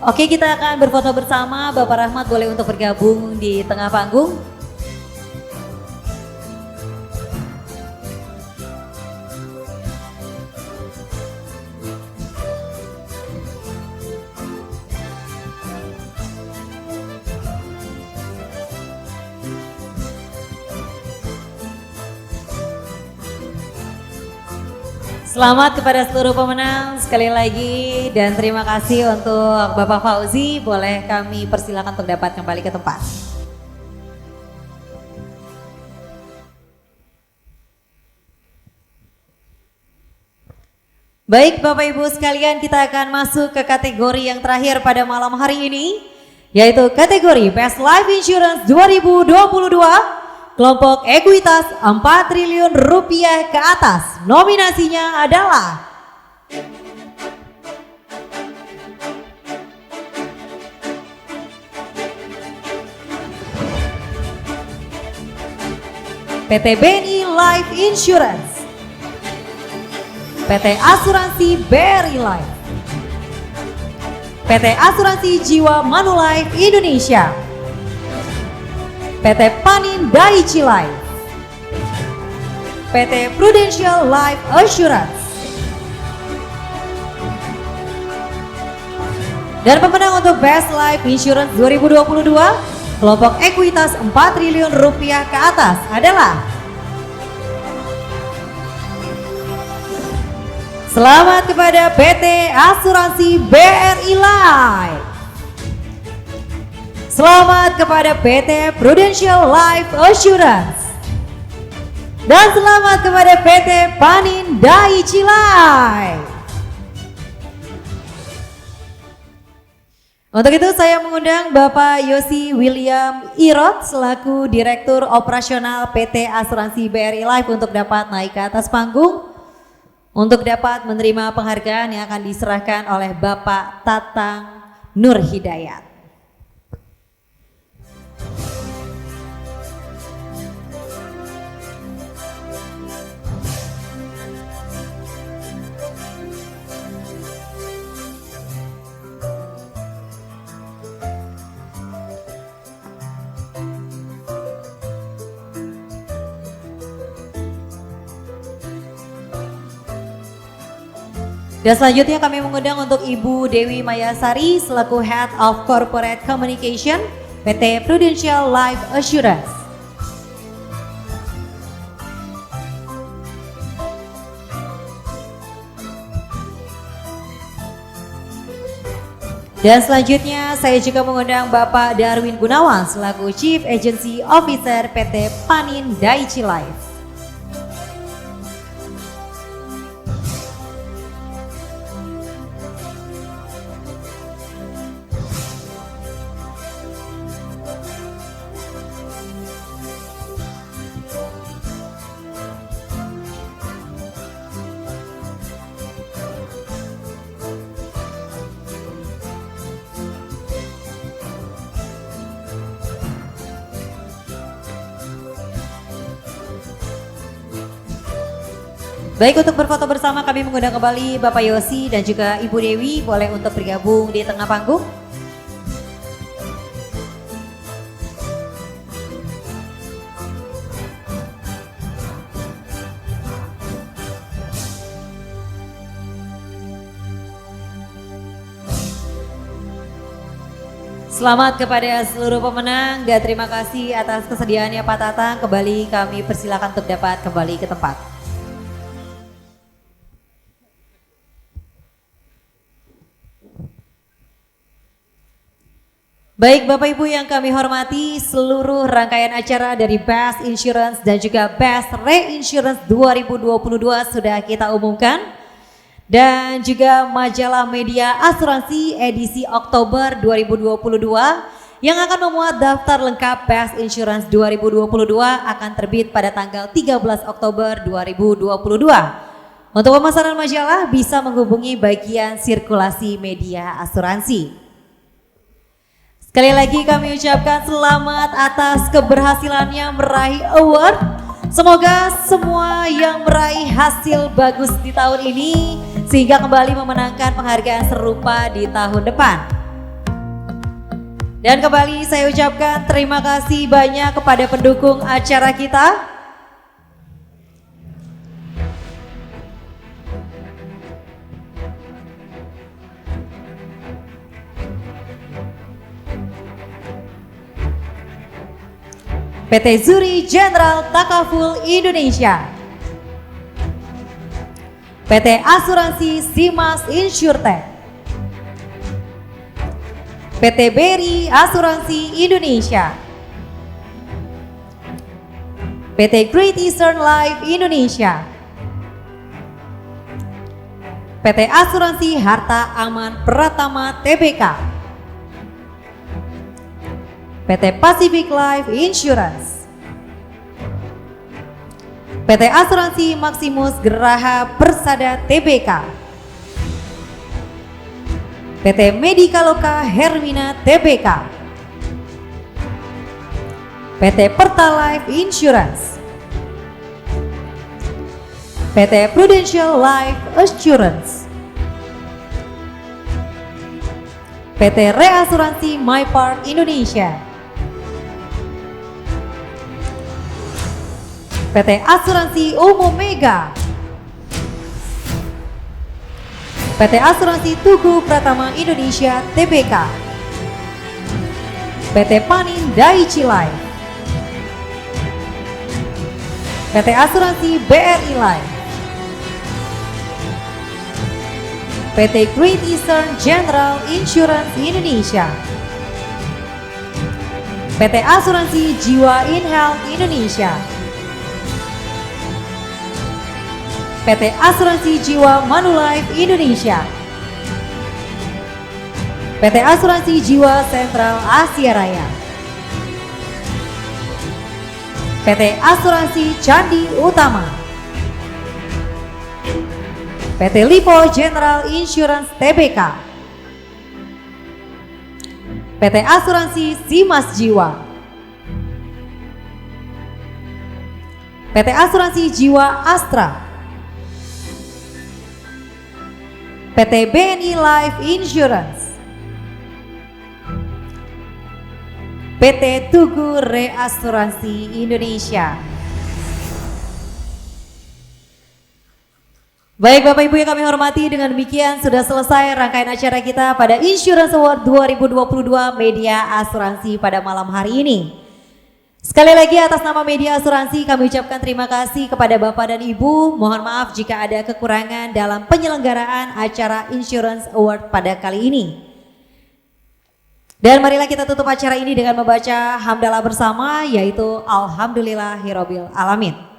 Oke, kita akan berfoto bersama. Bapak Rahmat boleh untuk bergabung di tengah panggung. Selamat kepada seluruh pemenang sekali lagi dan terima kasih untuk Bapak Fauzi. Boleh kami persilakan untuk dapat kembali ke tempat. Baik Bapak Ibu sekalian, kita akan masuk ke kategori yang terakhir pada malam hari ini, yaitu kategori Best Life Insurance 2022 kelompok ekuitas 4 triliun rupiah ke atas. Nominasinya adalah PT BNI Life Insurance, PT Asuransi BRI Life, PT Asuransi Jiwa Manulife Indonesia, PT Panin Dai-ichi Life, PT Prudential Life Assurance. Dan pemenang untuk Best Life Insurance 2022 kelompok ekuitas 4 triliun rupiah ke atas adalah selamat kepada PT Asuransi BRI Life. Selamat kepada PT Prudential Life Assurance. Dan selamat kepada PT Panin Dai-ichi Life. Untuk itu saya mengundang Bapak Yosi William Irot selaku Direktur Operasional PT Asuransi BRI Life untuk dapat naik ke atas panggung untuk dapat menerima penghargaan yang akan diserahkan oleh Bapak Tatang Nur Hidayat. Dan selanjutnya kami mengundang untuk Ibu Dewi Mayasari selaku Head of Corporate Communication PT Prudential Life Assurance. Dan selanjutnya saya juga mengundang Bapak Darwin Gunawan selaku Chief Agency Officer PT Panin Dai-ichi Life. Baik, untuk berfoto bersama kami mengundang kembali Bapak Yosi dan juga Ibu Dewi boleh untuk bergabung di tengah panggung. Selamat kepada seluruh pemenang dan terima kasih atas kesediaannya Pak Tatang. Kembali kami persilakan untuk dapat kembali ke tempat. Baik Bapak Ibu yang kami hormati, seluruh rangkaian acara dari Best Insurance dan juga Best Reinsurance 2022 sudah kita umumkan. Dan juga majalah media asuransi edisi Oktober 2022 yang akan memuat daftar lengkap Best Insurance 2022 akan terbit pada tanggal 13 Oktober 2022. Untuk pemesanan majalah bisa menghubungi bagian sirkulasi media asuransi. Sekali lagi kami ucapkan selamat atas keberhasilannya meraih award. Semoga semua yang meraih hasil bagus di tahun ini sehingga kembali memenangkan penghargaan serupa di tahun depan. Dan kembali saya ucapkan terima kasih banyak kepada pendukung acara kita. PT Zuri General Takaful Indonesia, PT Asuransi Simas Insurtech, PT BRI Asuransi Indonesia, PT Great Eastern Life Indonesia, PT Asuransi Harta Aman Pratama Tbk, PT Pacific Life Insurance, PT Asuransi Maximus Geraha Persada Tbk, PT Medikaloka Hermina Tbk, PT Pertalife Insurance, PT Prudential Life Assurance, PT Reasuransi MyPart Indonesia, PT Asuransi Umum Mega, PT Asuransi Tugu Pratama Indonesia Tbk, PT Panin Daiichi Life, PT Asuransi BRI Life, PT Great Eastern General Insurance Indonesia, PT Asuransi Jiwa InHealth Indonesia, PT Asuransi Jiwa Manulife Indonesia, PT Asuransi Jiwa Sentral Asia Raya, PT Asuransi Candi Utama, PT Lipo General Insurance Tbk, PT Asuransi Simas Jiwa, PT Asuransi Jiwa Astra, PT BNI Life Insurance, PT Tugu Reasuransi Indonesia. Baik Bapak Ibu yang kami hormati, dengan demikian sudah selesai rangkaian acara kita pada Insurance Award 2022 Media Asuransi pada malam hari ini. Sekali lagi atas nama Media Asuransi kami ucapkan terima kasih kepada Bapak dan Ibu. Mohon maaf jika ada kekurangan dalam penyelenggaraan acara Insurance Award pada kali ini. Dan marilah kita tutup acara ini dengan membaca hamdalah bersama, yaitu Alhamdulillahirabbil alamin.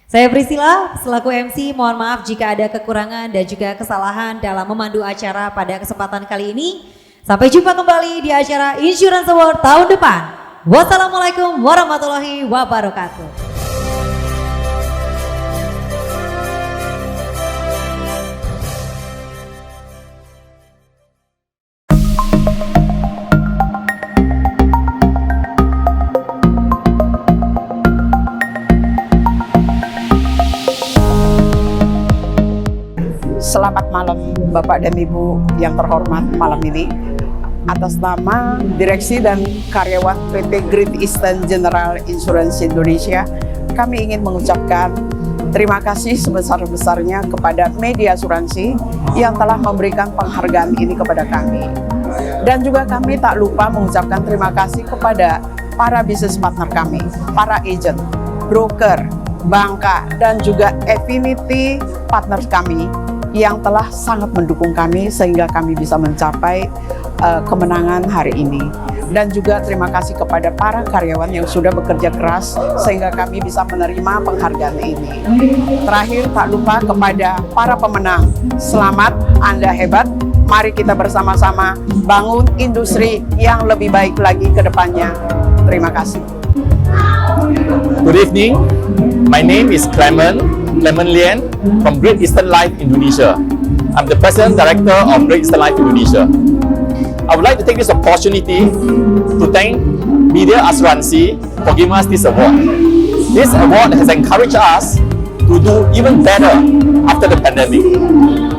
Saya Priscilla selaku MC, mohon maaf jika ada kekurangan dan juga kesalahan dalam memandu acara pada kesempatan kali ini. Sampai jumpa kembali di acara Insurance Award tahun depan. Wassalamualaikum warahmatullahi wabarakatuh. Selamat malam Bapak dan Ibu yang terhormat malam ini. Atas nama Direksi dan karyawan PT Great Eastern General Insurance Indonesia, kami ingin mengucapkan terima kasih sebesar-besarnya kepada Media Asuransi yang telah memberikan penghargaan ini kepada kami. Dan juga kami tak lupa mengucapkan terima kasih kepada para bisnis partner kami, para agent, broker, banka, dan juga affinity partner kami yang telah sangat mendukung kami sehingga kami bisa mencapai kemenangan hari ini. Dan juga terima kasih kepada para karyawan yang sudah bekerja keras sehingga kami bisa menerima penghargaan ini. Terakhir, tak lupa kepada para pemenang, selamat, Anda hebat. Mari kita bersama-sama bangun industri yang lebih baik lagi ke depannya. Terima kasih. Good evening. My name is Clement Lian from Great Eastern Life Indonesia. I'm the President Director of Great Eastern Life Indonesia. I would like to take this opportunity to thank Media Asuransi for giving us this award. This award has encouraged us to do even better after the pandemic.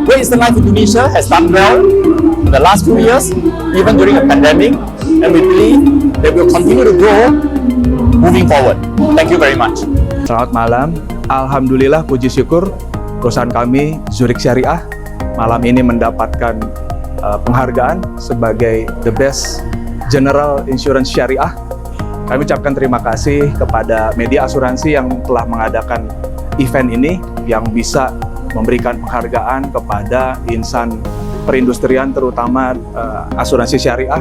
Great Eastern Life Indonesia has done well in the last few years, even during a pandemic, and we believe that we will continue to grow moving forward. Thank you very much. Selamat malam. Alhamdulillah, puji syukur perusahaan kami Zurich Syariah malam ini mendapatkan penghargaan sebagai The Best General Insurance Syariah. Kami ucapkan terima kasih kepada Media Asuransi yang telah mengadakan event ini, yang bisa memberikan penghargaan kepada insan perindustrian, terutama asuransi syariah,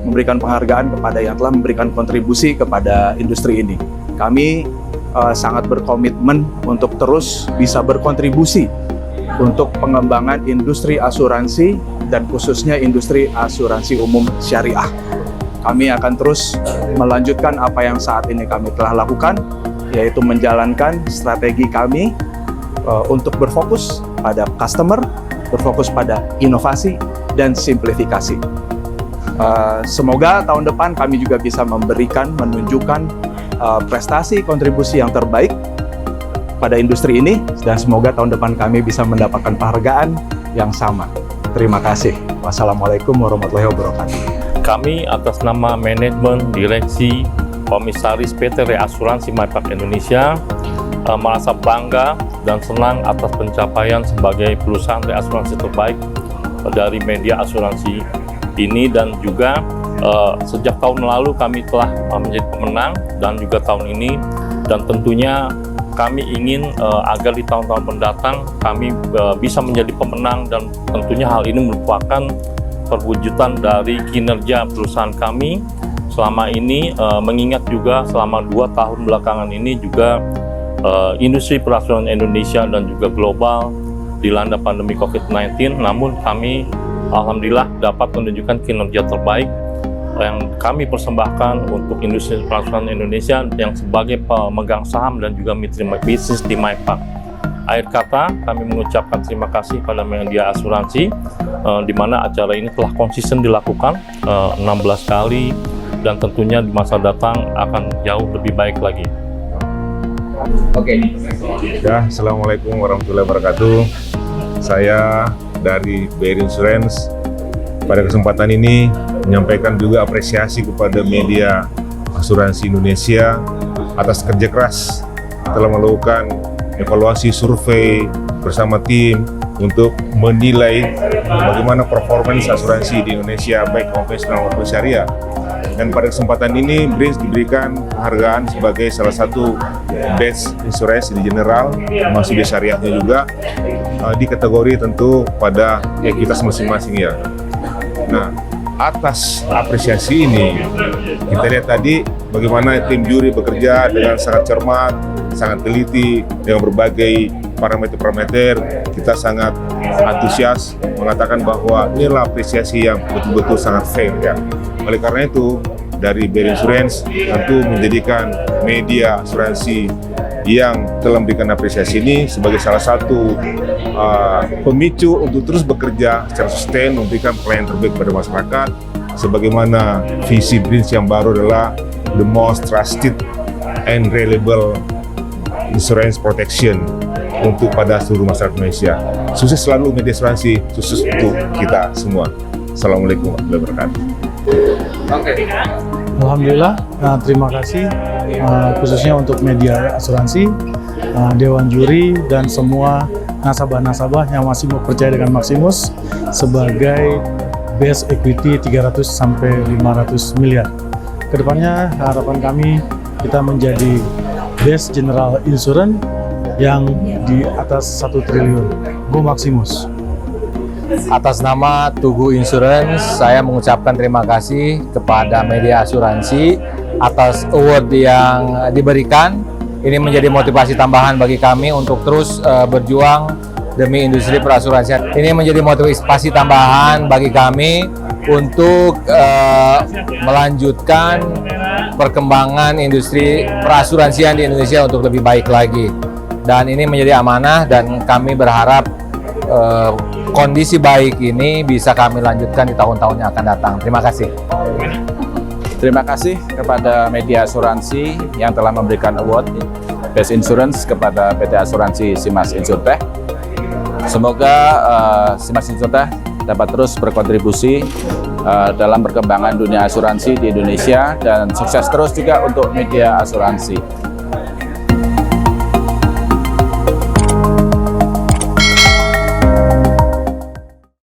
memberikan penghargaan kepada yang telah memberikan kontribusi kepada industri ini. Kami sangat berkomitmen untuk terus bisa berkontribusi untuk pengembangan industri asuransi dan khususnya industri asuransi umum syariah. Kami akan terus melanjutkan apa yang saat ini kami telah lakukan, yaitu menjalankan strategi kami untuk berfokus pada customer, berfokus pada inovasi dan simplifikasi. Semoga tahun depan kami juga bisa menunjukkan prestasi kontribusi yang terbaik pada industri ini, dan semoga tahun depan kami bisa mendapatkan penghargaan yang sama. Terima kasih. Wassalamualaikum warahmatullahi wabarakatuh. Kami atas nama manajemen, direksi, komisaris PT Reasuransi Mypark Indonesia merasa bangga dan senang atas pencapaian sebagai perusahaan reasuransi terbaik dari media asuransi ini, dan juga sejak tahun lalu kami telah menjadi pemenang dan juga tahun ini, dan tentunya kami ingin agar di tahun-tahun mendatang kami bisa menjadi pemenang, dan tentunya hal ini merupakan perwujudan dari kinerja perusahaan kami selama ini, mengingat juga selama 2 tahun belakangan ini juga industri perasuransian Indonesia dan juga global dilanda pandemi COVID-19, namun kami alhamdulillah dapat menunjukkan kinerja terbaik yang kami persembahkan untuk industri perasuransian Indonesia yang sebagai pemegang saham dan juga mitra bisnis di Mypark. Akhir kata, kami mengucapkan terima kasih pada media asuransi di mana acara ini telah konsisten dilakukan 16 kali, dan tentunya di masa datang akan jauh lebih baik lagi. Ya, Assalamualaikum warahmatullahi wabarakatuh. Saya dari BRI Insurance pada kesempatan ini menyampaikan juga apresiasi kepada media asuransi Indonesia atas kerja keras telah melakukan evaluasi survei bersama tim untuk menilai bagaimana performance asuransi di Indonesia baik konvensional maupun syariah. Dan pada kesempatan ini BRINS diberikan penghargaan sebagai salah satu best insurance di general, masih di syariahnya juga, di kategori tentu pada ekuitas masing-masing ya. Nah, atas apresiasi ini kita lihat tadi bagaimana tim juri bekerja dengan sangat cermat, sangat teliti dengan berbagai parameter-parameter. Kita sangat antusias mengatakan bahwa inilah apresiasi yang betul-betul sangat fair ya. Oleh karena itu, dari BRI Insurance tentu menjadikan media asuransi yang telah memberikan apresiasi ini sebagai salah satu pemicu untuk terus bekerja secara sustain, memberikan pelayanan terbaik pada masyarakat, sebagaimana visi BRINS yang baru adalah the most trusted and reliable insurance protection untuk pada seluruh masyarakat Indonesia. Sukses selalu media asuransi, sukses untuk kita semua. Assalamualaikum warahmatullahi wabarakatuh. Alhamdulillah, terima kasih khususnya untuk media asuransi, Dewan Juri, dan semua nasabah-nasabah yang masih percaya dengan Maximus sebagai best equity 300 sampai 500 miliar. Kedepannya harapan kami kita menjadi best general insurance yang di atas 1 triliun. Go Maximus. Atas nama Tugu Insurance, saya mengucapkan terima kasih kepada media asuransi atas award yang diberikan. Ini menjadi motivasi tambahan bagi kami untuk terus berjuang demi industri perasuransian. Ini menjadi motivasi tambahan bagi kami untuk melanjutkan perkembangan industri perasuransian di Indonesia untuk lebih baik lagi. Dan ini menjadi amanah, dan kami berharap kondisi baik ini bisa kami lanjutkan di tahun-tahun yang akan datang. Terima kasih. Terima kasih kepada media asuransi yang telah memberikan award Best Insurance kepada PT Asuransi Simas Insurtech. Semoga Simas Insurtech dapat terus berkontribusi dalam perkembangan dunia asuransi di Indonesia, dan sukses terus juga untuk media asuransi.